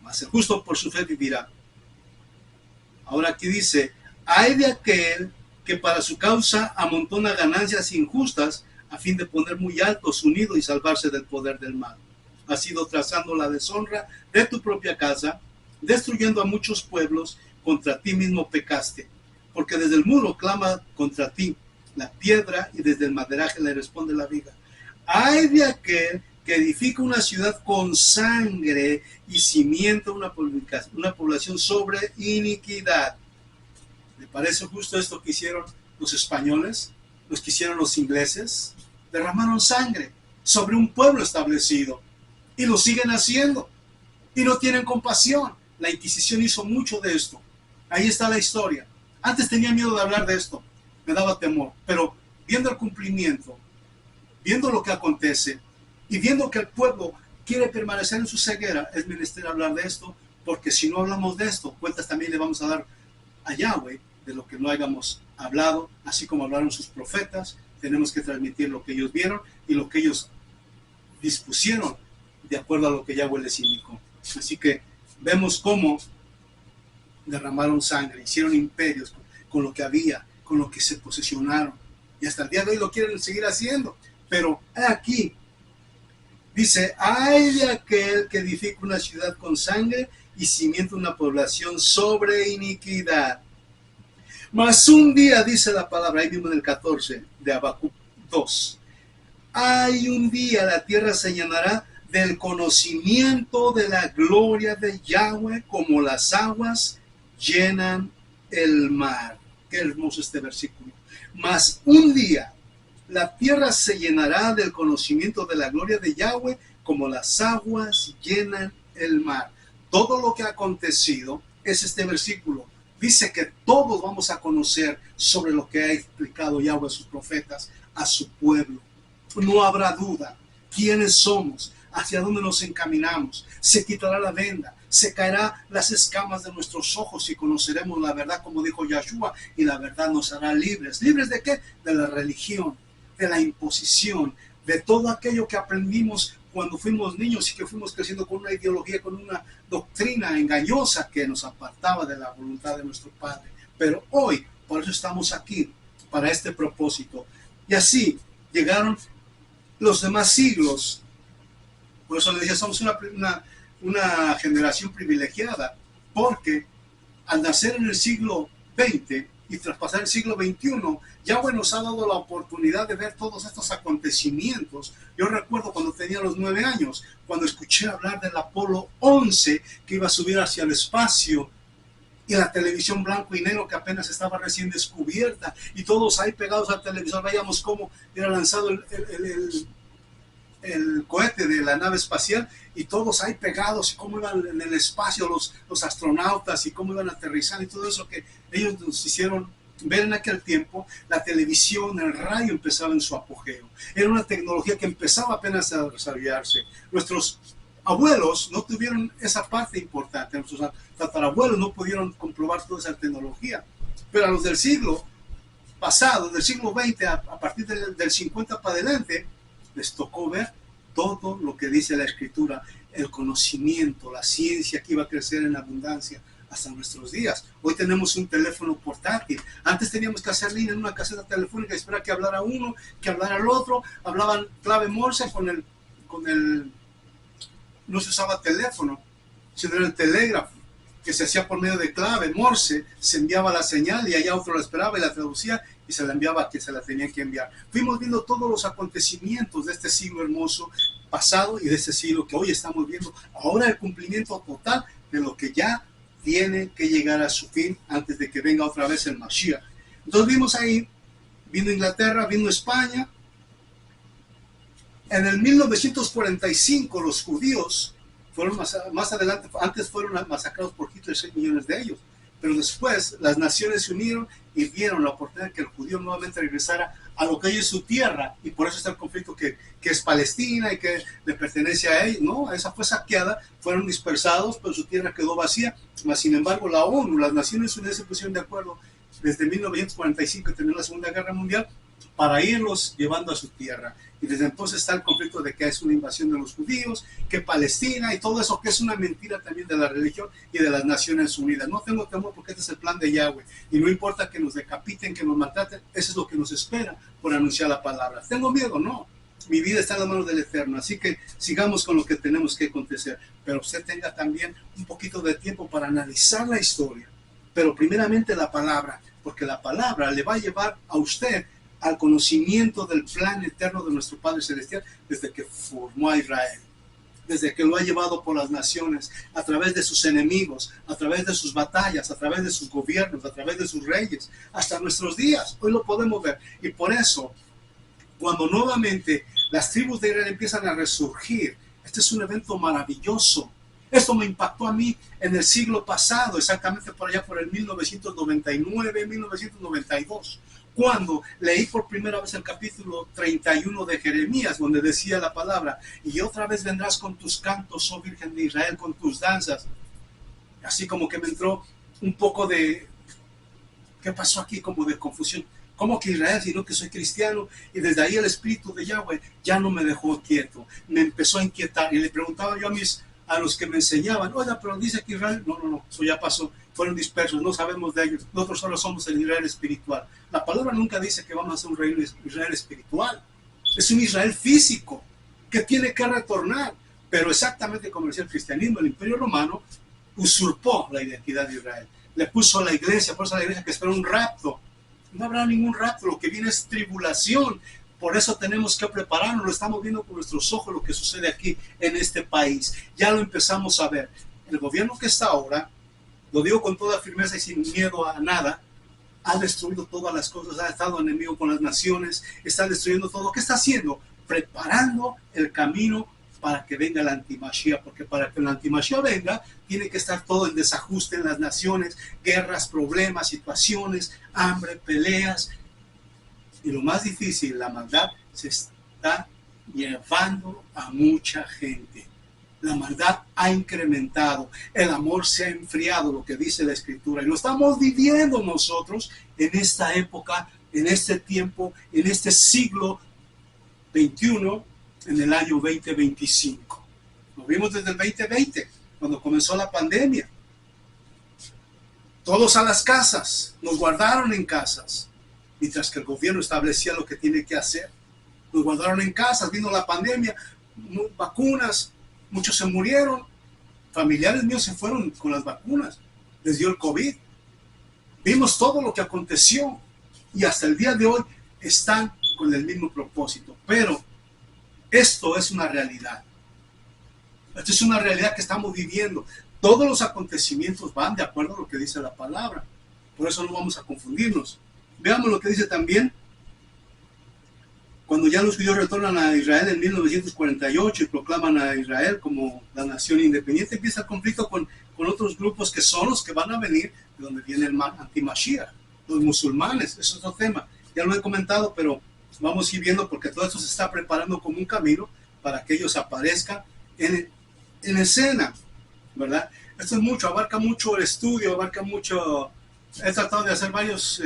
Mas el justo por su fe vivirá. Ahora aquí dice, hay de aquel que para su causa amontona ganancias injustas a fin de poner muy alto su nido y salvarse del poder del mal. Has ido trazando la deshonra de tu propia casa, destruyendo a muchos pueblos, contra ti mismo pecaste. Porque desde el muro clama contra ti la piedra y desde el maderaje le responde la viga. Hay de aquel que edifica una ciudad con sangre y cimienta una población sobre iniquidad. ¿Le parece justo esto que hicieron los españoles? ¿Los que hicieron los ingleses? Derramaron sangre sobre un pueblo establecido y lo siguen haciendo y no tienen compasión. La Inquisición hizo mucho de esto. Ahí está la historia. Antes tenía miedo de hablar de esto, me daba temor, pero viendo el cumplimiento, viendo lo que acontece y viendo que el pueblo quiere permanecer en su ceguera, es menester hablar de esto, porque si no hablamos de esto, cuentas también le vamos a dar a Yahweh de lo que no hayamos hablado, así como hablaron sus profetas. Tenemos que transmitir lo que ellos vieron y lo que ellos dispusieron de acuerdo a lo que Yahweh les indicó. Así que vemos cómo derramaron sangre, hicieron imperios con lo que había, con lo que se posesionaron, y hasta el día de hoy lo quieren seguir haciendo. Pero aquí dice, ay de aquel que edifica una ciudad con sangre y cimienta una población sobre iniquidad. Mas un día, dice la palabra, ahí mismo en el 14 de Habacuc 2, hay un día la tierra se llenará del conocimiento de la gloria de Yahweh como las aguas llenan el mar. Qué hermoso este versículo. Mas un día la tierra se llenará del conocimiento de la gloria de Yahweh como las aguas llenan el mar. Todo lo que ha acontecido es este versículo. Dice que todos vamos a conocer sobre lo que ha explicado Yahweh a sus profetas, a su pueblo. No habrá duda quiénes somos, hacia dónde nos encaminamos. Se quitará la venda, se caerá las escamas de nuestros ojos y conoceremos la verdad, como dijo Yahshua, y la verdad nos hará libres. ¿Libres de qué? De la religión, de la imposición, de todo aquello que aprendimos cuando fuimos niños y que fuimos creciendo con una ideología, con una doctrina engañosa que nos apartaba de la voluntad de nuestro Padre. Pero hoy, por eso estamos aquí, para este propósito. Y así llegaron los demás siglos. Por eso le dije, somos una generación privilegiada, porque al nacer en el siglo XX y traspasar el siglo XXI, Yahweh nos ha dado la oportunidad de ver todos estos acontecimientos. Yo recuerdo cuando tenía los 9 años, cuando escuché hablar del Apolo 11 que iba a subir hacia el espacio, y la televisión blanco y negro que apenas estaba recién descubierta, y todos ahí pegados al televisor veíamos cómo era lanzado el cohete de la nave espacial, y todos ahí pegados, y cómo iban en el espacio los astronautas, y cómo iban a aterrizar, y todo eso que ellos nos hicieron ver en aquel tiempo. La televisión, el radio empezaba en su apogeo. Era una tecnología que empezaba apenas a desarrollarse. Nuestros abuelos no tuvieron esa parte importante, nuestros tatarabuelos no pudieron comprobar toda esa tecnología, pero a los del siglo pasado, del siglo XX, a partir del 50 para adelante, les tocó ver todo lo que dice la Escritura, el conocimiento, la ciencia que iba a crecer en abundancia hasta nuestros días. Hoy tenemos un teléfono portátil. Antes teníamos que hacer línea en una caseta telefónica y esperar que hablara uno, que hablara el otro. Hablaban clave Morse con el no se usaba teléfono, sino era el telégrafo, que se hacía por medio de clave, Morse, se enviaba la señal y allá otro la esperaba y la traducía y se la enviaba a quien se la tenía que enviar. Fuimos viendo todos los acontecimientos de este siglo hermoso pasado y de este siglo que hoy estamos viendo. Ahora el cumplimiento total de lo que ya tiene que llegar a su fin antes de que venga otra vez el Mashiach. Entonces vimos ahí, vino Inglaterra, vino España. En el 1945 los judíos fueron más adelante, antes fueron masacrados por Hitler, 6 millones de ellos, pero después las naciones se unieron y vieron la oportunidad de que el judío nuevamente regresara a lo que hoy es su tierra, y por eso está el conflicto que es Palestina y que le pertenece a ellos, ¿no? Esa fue saqueada, fueron dispersados, pero su tierra quedó vacía, mas sin embargo la ONU, las Naciones Unidas se pusieron de acuerdo desde 1945, que terminó la Segunda Guerra Mundial, para irlos llevando a su tierra. Y desde entonces está el conflicto de que es una invasión de los judíos, que Palestina y todo eso, que es una mentira también de la religión y de las Naciones Unidas. No tengo temor porque este es el plan de Yahweh. Y no importa que nos decapiten, que nos maltraten, eso es lo que nos espera por anunciar la palabra. ¿Tengo miedo? No. Mi vida está en las manos del Eterno. Así que sigamos con lo que tenemos que acontecer. Pero usted tenga también un poquito de tiempo para analizar la historia. Pero primeramente la palabra, porque la palabra le va a llevar a usted al conocimiento del plan eterno de nuestro Padre Celestial desde que formó a Israel, desde que lo ha llevado por las naciones, a través de sus enemigos, a través de sus batallas, a través de sus gobiernos, a través de sus reyes, hasta nuestros días. Hoy lo podemos ver. Y por eso, cuando nuevamente las tribus de Israel empiezan a resurgir, este es un evento maravilloso. Esto me impactó a mí en el siglo pasado, exactamente por allá por el 1999, 1992. Cuando leí por primera vez el capítulo 31 de Jeremías, donde decía la palabra, y otra vez vendrás con tus cantos, oh Virgen de Israel, con tus danzas. Así como que me entró un poco de, ¿qué pasó aquí? Como de confusión. ¿Cómo que Israel, sino que soy cristiano? Y desde ahí el espíritu de Yahweh ya no me dejó quieto, me empezó a inquietar. Y le preguntaba yo a los que me enseñaban, oiga, pero dice que Israel, no, eso ya pasó, fueron dispersos, no sabemos de ellos, nosotros solo somos el Israel espiritual. La palabra nunca dice que vamos a ser un reino Israel espiritual, es un Israel físico que tiene que retornar, pero exactamente como decía el cristianismo, el imperio romano usurpó la identidad de Israel, le puso a la iglesia, por eso la iglesia que espera un rapto. No habrá ningún rapto, lo que viene es tribulación. Por eso tenemos que prepararnos, lo estamos viendo con nuestros ojos lo que sucede aquí en este país. Ya lo empezamos a ver. El gobierno que está ahora, lo digo con toda firmeza y sin miedo a nada, ha destruido todas las cosas, ha estado enemigo con las naciones, está destruyendo todo. ¿Qué está haciendo? Preparando el camino para que venga el antimashiach, porque para que el antimashiach venga, tiene que estar todo en desajuste en las naciones, guerras, problemas, situaciones, hambre, peleas. Y lo más difícil, la maldad se está llevando a mucha gente. La maldad ha incrementado, el amor se ha enfriado, lo que dice la Escritura. Y lo estamos viviendo nosotros en esta época, en este tiempo, en este siglo XXI, en el año 2025. Lo vimos desde el 2020, cuando comenzó la pandemia. Todos a las casas, nos guardaron en casas. Mientras que el gobierno establecía lo que tiene que hacer. Nos guardaron en casas, vino la pandemia, vacunas, muchos se murieron, familiares míos se fueron con las vacunas, les dio el COVID. Vimos todo lo que aconteció y hasta el día de hoy están con el mismo propósito. Pero esto es una realidad. Esto es una realidad que estamos viviendo. Todos los acontecimientos van de acuerdo a lo que dice la palabra. Por eso no vamos a confundirnos. Veamos lo que dice también, cuando ya los judíos retornan a Israel en 1948 y proclaman a Israel como la nación independiente, empieza el conflicto con otros grupos que son los que van a venir de donde viene el anti-Mashiach, los musulmanes. Eso es otro tema, ya lo he comentado, pero vamos a ir viendo porque todo esto se está preparando como un camino para que ellos aparezcan en escena, ¿verdad? Esto es mucho, abarca mucho el estudio, abarca mucho. He tratado de hacer varios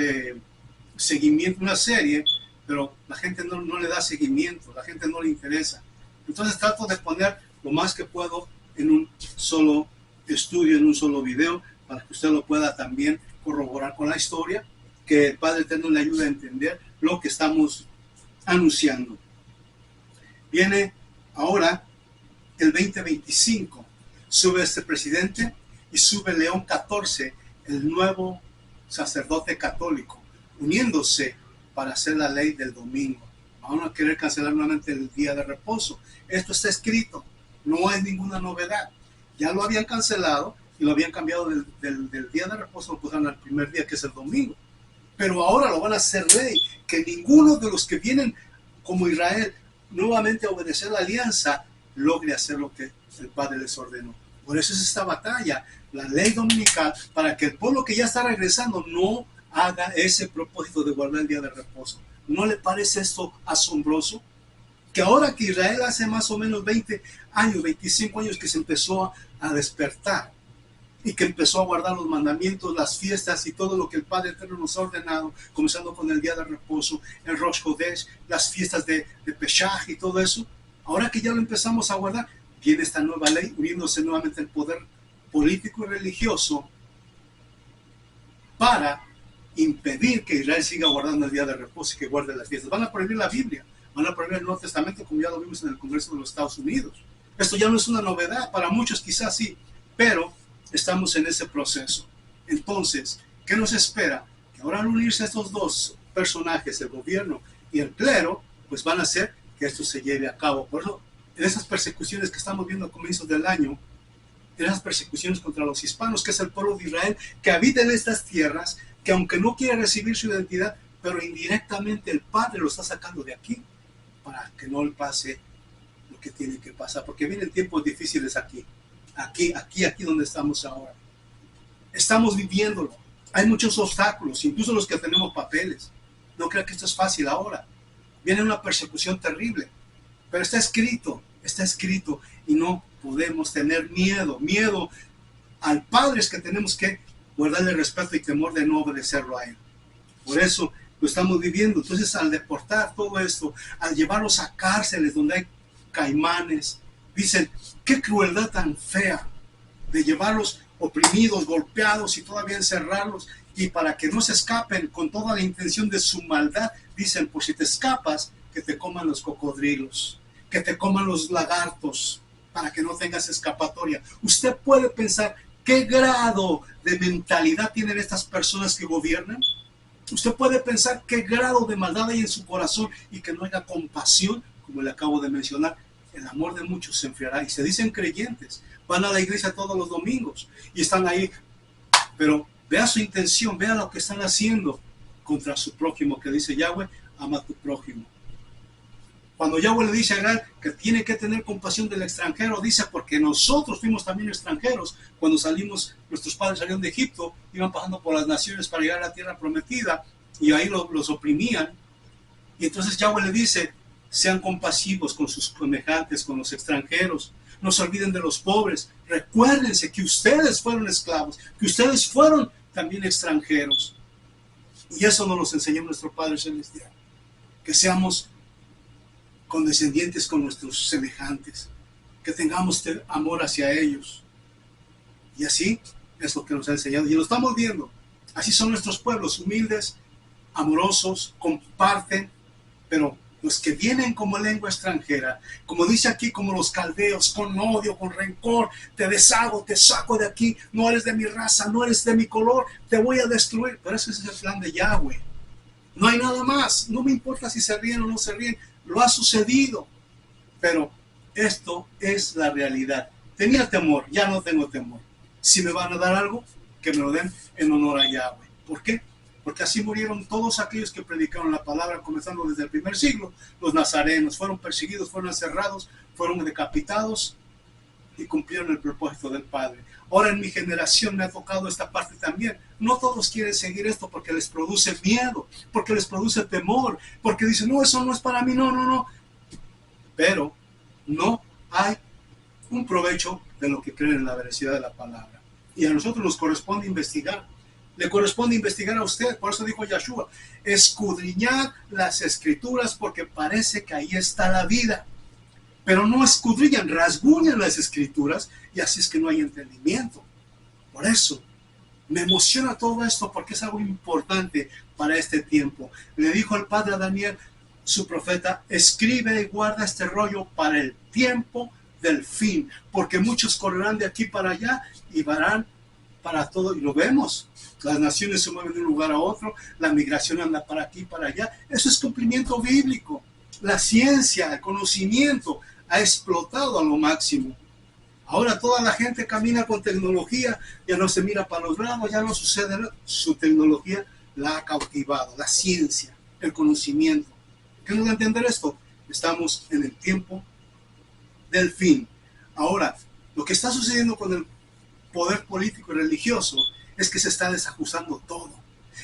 seguimiento, una serie, pero la gente no le da seguimiento, la gente no le interesa. Entonces trato de poner lo más que puedo en un solo estudio, en un solo video, para que usted lo pueda también corroborar con la historia, que el Padre Eterno le ayude a entender lo que estamos anunciando. Viene ahora el 2025. Sube este presidente y sube León XIV, el nuevo sacerdote católico, uniéndose para hacer la ley del domingo. Van a querer cancelar nuevamente el día de reposo. Esto está escrito, no es ninguna novedad. Ya lo habían cancelado y lo habían cambiado del día de reposo, lo pusieron al primer día, que es el domingo. Pero ahora lo van a hacer ley, que ninguno de los que vienen como Israel nuevamente a obedecer la alianza logre hacer lo que el Padre les ordenó. Por eso es esta batalla, la ley dominical, para que el pueblo que ya está regresando no haga ese propósito de guardar el día de reposo. ¿No le parece esto asombroso? Que ahora que Israel hace más o menos 20 años, 25 años que se empezó a despertar y que empezó a guardar los mandamientos, las fiestas y todo lo que el Padre Eterno nos ha ordenado, comenzando con el día de reposo, el Rosh Chodesh, las fiestas de Pesaj y todo eso. Ahora que ya lo empezamos a guardar, viene esta nueva ley uniéndose nuevamente el poder político y religioso para impedir que Israel siga guardando el día de reposo y que guarde las fiestas. Van a prohibir la Biblia, van a prohibir el Nuevo Testamento, como ya lo vimos en el Congreso de los Estados Unidos. Esto ya no es una novedad, para muchos quizás sí, pero estamos en ese proceso. Entonces, ¿qué nos espera? Que ahora al unirse estos dos personajes, el gobierno y el clero, pues van a hacer que esto se lleve a cabo. Por eso, en esas persecuciones que estamos viendo a comienzos del año, en esas persecuciones contra los hispanos, que es el pueblo de Israel, que habita en estas tierras, que aunque no quiere recibir su identidad, pero indirectamente el Padre lo está sacando de aquí, para que no le pase lo que tiene que pasar, porque vienen tiempos difíciles aquí donde estamos ahora. Estamos viviéndolo. Hay muchos obstáculos, incluso los que tenemos papeles. No crean que esto es fácil ahora. Viene una persecución terrible, pero está escrito, y no podemos tener miedo al Padre. Es que tenemos que guardarle respeto y temor de no obedecerlo a Él. Por eso lo estamos viviendo. Entonces, al deportar todo esto, al llevarlos a cárceles donde hay caimanes, dicen, qué crueldad tan fea de llevarlos oprimidos, golpeados y todavía encerrarlos, y para que no se escapen con toda la intención de su maldad, dicen, pues si te escapas, que te coman los cocodrilos, que te coman los lagartos, para que no tengas escapatoria. Usted puede pensar qué grado de mentalidad tienen estas personas que gobiernan. Usted puede pensar qué grado de maldad hay en su corazón y que no haya compasión, como le acabo de mencionar. El amor de muchos se enfriará y se dicen creyentes, van a la iglesia todos los domingos y están ahí, pero vea su intención, vea lo que están haciendo contra su prójimo, que dice Yahweh, ama a tu prójimo. Cuando Yahweh le dice a Israel que tiene que tener compasión del extranjero, dice, porque nosotros fuimos también extranjeros cuando salimos, nuestros padres salieron de Egipto, iban pasando por las naciones para llegar a la tierra prometida y ahí los oprimían. Y entonces Yahweh le dice, sean compasivos con sus semejantes, con los extranjeros. No se olviden de los pobres. Recuérdense que ustedes fueron esclavos, que ustedes fueron también extranjeros. Y eso nos lo enseñó nuestro Padre Celestial. Que seamos condescendientes con nuestros semejantes. Que tengamos amor hacia ellos. Y así es lo que nos ha enseñado. Y lo estamos viendo. Así son nuestros pueblos, humildes, amorosos, comparten, pero los que vienen como lengua extranjera, como dice aquí, como los caldeos, con odio, con rencor, te deshago, te saco de aquí, no eres de mi raza, no eres de mi color, te voy a destruir. Pero ese es el plan de Yahweh. No hay nada más, no me importa si se ríen o no se ríen, lo ha sucedido. Pero esto es la realidad. Tenía temor, ya no tengo temor. Si me van a dar algo, que me lo den en honor a Yahweh. ¿Por qué? Porque así murieron todos aquellos que predicaron la palabra, comenzando desde el primer siglo. Los nazarenos fueron perseguidos, fueron encerrados, fueron decapitados y cumplieron el propósito del Padre. Ahora en mi generación me ha tocado esta parte también. No todos quieren seguir esto porque les produce miedo, porque les produce temor, porque dicen, no, eso no es para mí, no. Pero no hay un provecho de lo que creen en la veracidad de la palabra. Y a nosotros nos corresponde investigar. Le corresponde investigar a usted. Por eso dijo Yahshua, escudriñad las escrituras porque parece que ahí está la vida. Pero no escudriñan, rasguñan las escrituras y así es que no hay entendimiento. Por eso me emociona todo esto porque es algo importante para este tiempo. Le dijo el padre a Daniel, su profeta, escribe y guarda este rollo para el tiempo del fin, porque muchos correrán de aquí para allá y van para todo, y lo vemos. Las naciones se mueven de un lugar a otro, la migración anda para aquí y para allá. Eso es cumplimiento bíblico. La ciencia, el conocimiento ha explotado a lo máximo. Ahora toda la gente camina con tecnología, ya no se mira para los lados, ya no sucede nada. Su tecnología la ha cautivado, la ciencia, el conocimiento. ¿Qué nos da a entender esto? Estamos en el tiempo del fin. Ahora, lo que está sucediendo con el poder político y religioso es que se está desajustando todo.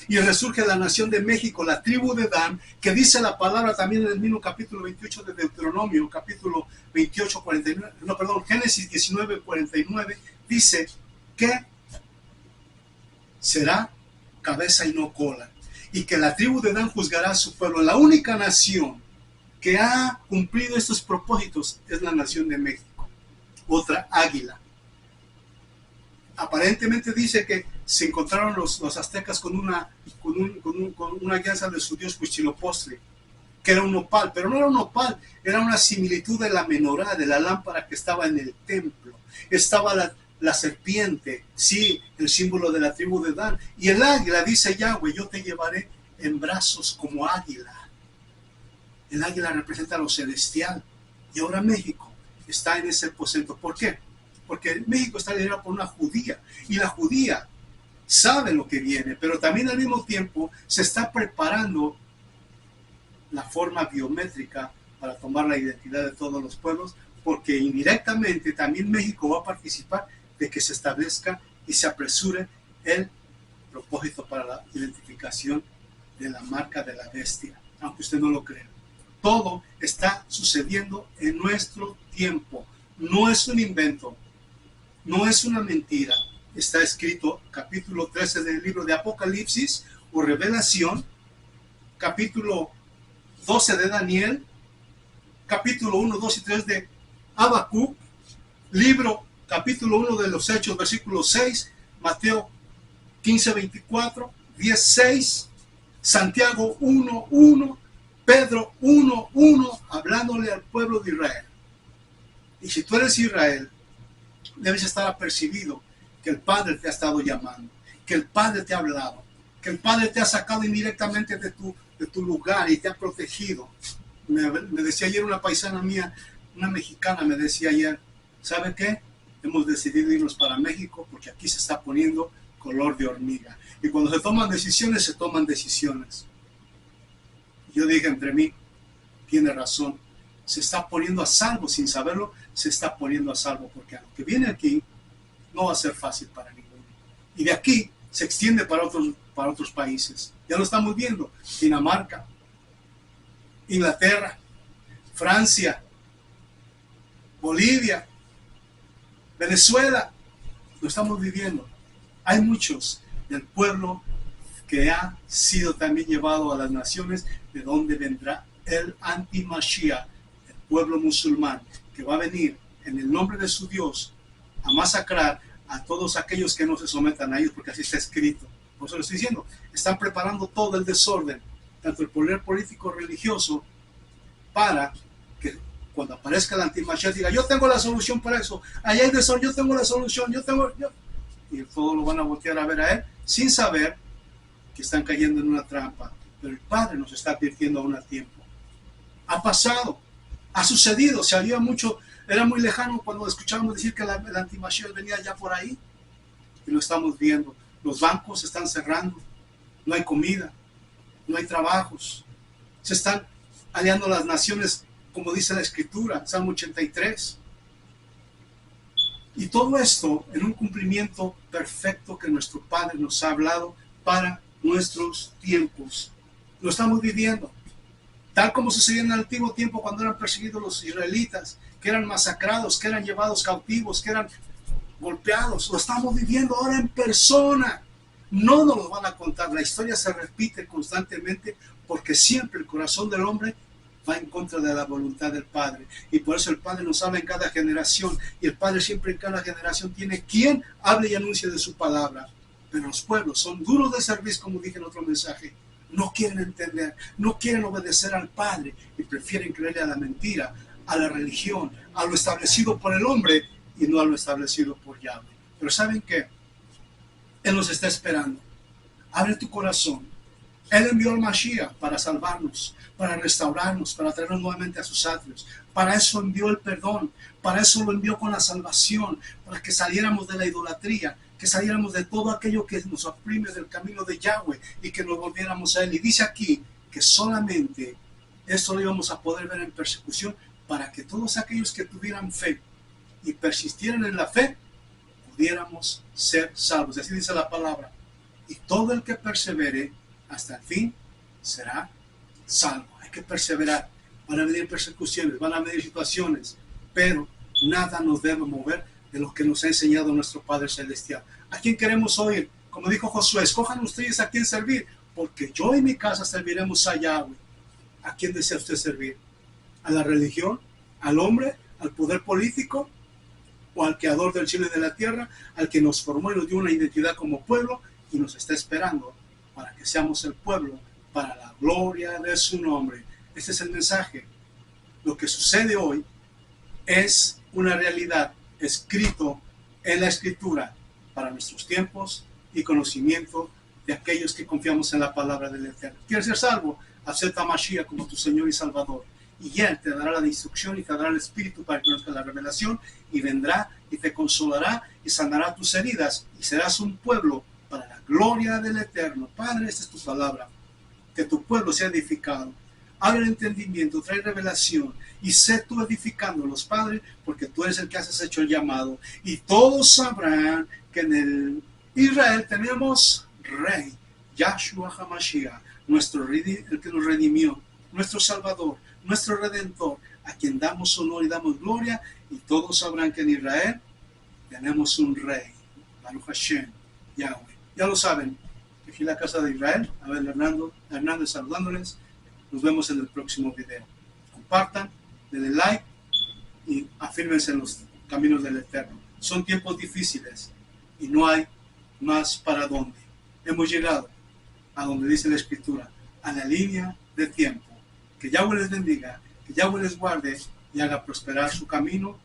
Y resurge la nación de México, la tribu de Dan, que dice la palabra también en el mismo capítulo 28 de Deuteronomio, capítulo 28, 49, no, perdón, Génesis 19, 49, dice que será cabeza y no cola, y que la tribu de Dan juzgará a su pueblo. La única nación que ha cumplido estos propósitos es la nación de México, otra águila. Aparentemente dice que se encontraron los aztecas con una alianza de su dios Huitzilopochtli, que era un opal, pero no era un opal, era una similitud de la menorá, de la lámpara que estaba en el templo. Estaba la serpiente, sí, el símbolo de la tribu de Dan, y el águila, dice Yahweh, yo te llevaré en brazos como águila. El águila representa lo celestial, y ahora México está en ese aposento. ¿Por qué? Porque México está liderado por una judía, y la judía sabe lo que viene, pero también al mismo tiempo se está preparando la forma biométrica para tomar la identidad de todos los pueblos, porque indirectamente también México va a participar de que se establezca y se apresure el propósito para la identificación de la marca de la bestia, aunque usted no lo crea. Todo está sucediendo en nuestro tiempo, no es un invento. No es una mentira. Está escrito capítulo 13 del libro de Apocalipsis o Revelación, capítulo 12 de Daniel, capítulo 1, 2 y 3 de Habacuc, libro capítulo 1 de los Hechos, versículo 6, Mateo 15, 24, 10, 6, Santiago 1, 1, Pedro 1, 1, hablándole al pueblo de Israel. Y si tú eres Israel, debes estar apercibido que el Padre te ha estado llamando, que el Padre te ha hablado, que el Padre te ha sacado indirectamente de tu lugar y te ha protegido. Me decía ayer una paisana mía, una mexicana, me decía ayer, ¿sabe qué? Hemos decidido irnos para México porque aquí se está poniendo color de hormiga. Y cuando se toman decisiones, se toman decisiones. Yo dije entre mí, tiene razón. Se está poniendo a salvo sin saberlo, se está poniendo a salvo, porque a lo que viene aquí no va a ser fácil para ninguno. Y de aquí se extiende para otros países. Ya lo estamos viendo. Dinamarca, Inglaterra, Francia, Bolivia, Venezuela. Lo estamos viviendo. Hay muchos del pueblo que ha sido también llevado a las naciones, de donde vendrá el anti-Mashiach, el pueblo musulmán, que va a venir en el nombre de su Dios a masacrar a todos aquellos que no se sometan a ellos, porque así está escrito. Por eso lo estoy diciendo, están preparando todo el desorden, tanto el poder político religioso, para que cuando aparezca el anti-Mashiach diga, yo tengo la solución para eso, allá hay desorden, yo tengo la solución, y todos lo van a voltear a ver a él, sin saber que están cayendo en una trampa. Pero el Padre nos está advirtiendo aún a tiempo. Ha pasado, ha sucedido, se había mucho, era muy lejano cuando escuchábamos decir que el anti-Mashiach venía ya por ahí, y lo estamos viendo. Los bancos se están cerrando, no hay comida, no hay trabajos, se están aliando las naciones, como dice la Escritura, Salmo 83. Y todo esto en un cumplimiento perfecto que nuestro Padre nos ha hablado para nuestros tiempos. Lo estamos viviendo. Tal como sucedía en el antiguo tiempo cuando eran perseguidos los israelitas, que eran masacrados, que eran llevados cautivos, que eran golpeados. Lo estamos viviendo ahora en persona. No nos lo van a contar. La historia se repite constantemente porque siempre el corazón del hombre va en contra de la voluntad del Padre. Y por eso el Padre nos habla en cada generación. Y el Padre siempre en cada generación tiene quien hable y anuncie de su palabra. Pero los pueblos son duros de servicio, como dije en otro mensaje. No quieren entender, no quieren obedecer al Padre y prefieren creerle a la mentira, a la religión, a lo establecido por el hombre y no a lo establecido por Yahweh. Pero ¿saben qué? Él nos está esperando. Abre tu corazón. Él envió al Mashiach para salvarnos, para restaurarnos, para traernos nuevamente a sus atrios. Para eso envió el perdón, para eso lo envió con la salvación, para que saliéramos de la idolatría, que saliéramos de todo aquello que nos oprime del camino de Yahweh y que nos volviéramos a Él. Y dice aquí que solamente esto lo íbamos a poder ver en persecución para que todos aquellos que tuvieran fe y persistieran en la fe, pudiéramos ser salvos. Así dice la palabra. Y todo el que persevere hasta el fin será salvo. Hay que perseverar. Van a venir persecuciones, van a venir situaciones, pero nada nos debe mover de lo que nos ha enseñado nuestro Padre Celestial. ¿A quién queremos oír? Como dijo Josué, escojan ustedes a quién servir, porque yo y mi casa serviremos a Yahweh. ¿A quién desea usted servir? ¿A la religión? ¿Al hombre? ¿Al poder político? ¿O al creador del cielo y de la tierra? ¿Al que nos formó y nos dio una identidad como pueblo y nos está esperando para que seamos el pueblo para la gloria de su nombre? Este es el mensaje. Lo que sucede hoy es una realidad escrito en la Escritura para nuestros tiempos y conocimiento de aquellos que confiamos en la palabra del Eterno. ¿Quieres ser salvo? Acepta a Mashiach como tu Señor y Salvador. Y Él te dará la instrucción y te dará el Espíritu para que conozcas la revelación, y vendrá y te consolará y sanará tus heridas y serás un pueblo para la gloria del Eterno. Padre, esta es tu palabra. Que tu pueblo sea edificado. Abre el entendimiento, trae revelación y sé tú edificándolos, Padre, porque tú eres el que has hecho el llamado. Y todos sabrán que en el Israel tenemos Rey, Yahshua HaMashiach, el que nos redimió, nuestro Salvador, nuestro Redentor, a quien damos honor y damos gloria. Y todos sabrán que en Israel tenemos un Rey, Baruch Hashem, Yahweh. Ya lo saben, aquí en la casa de Israel, Abel Hernández saludándoles. Nos vemos en el próximo video. Compartan, denle like y afírmense en los caminos del Eterno. Son tiempos difíciles y no hay más para dónde. Hemos llegado a donde dice la Escritura, a la línea de tiempo. Que Yahweh les bendiga, que Yahweh les guarde y haga prosperar su camino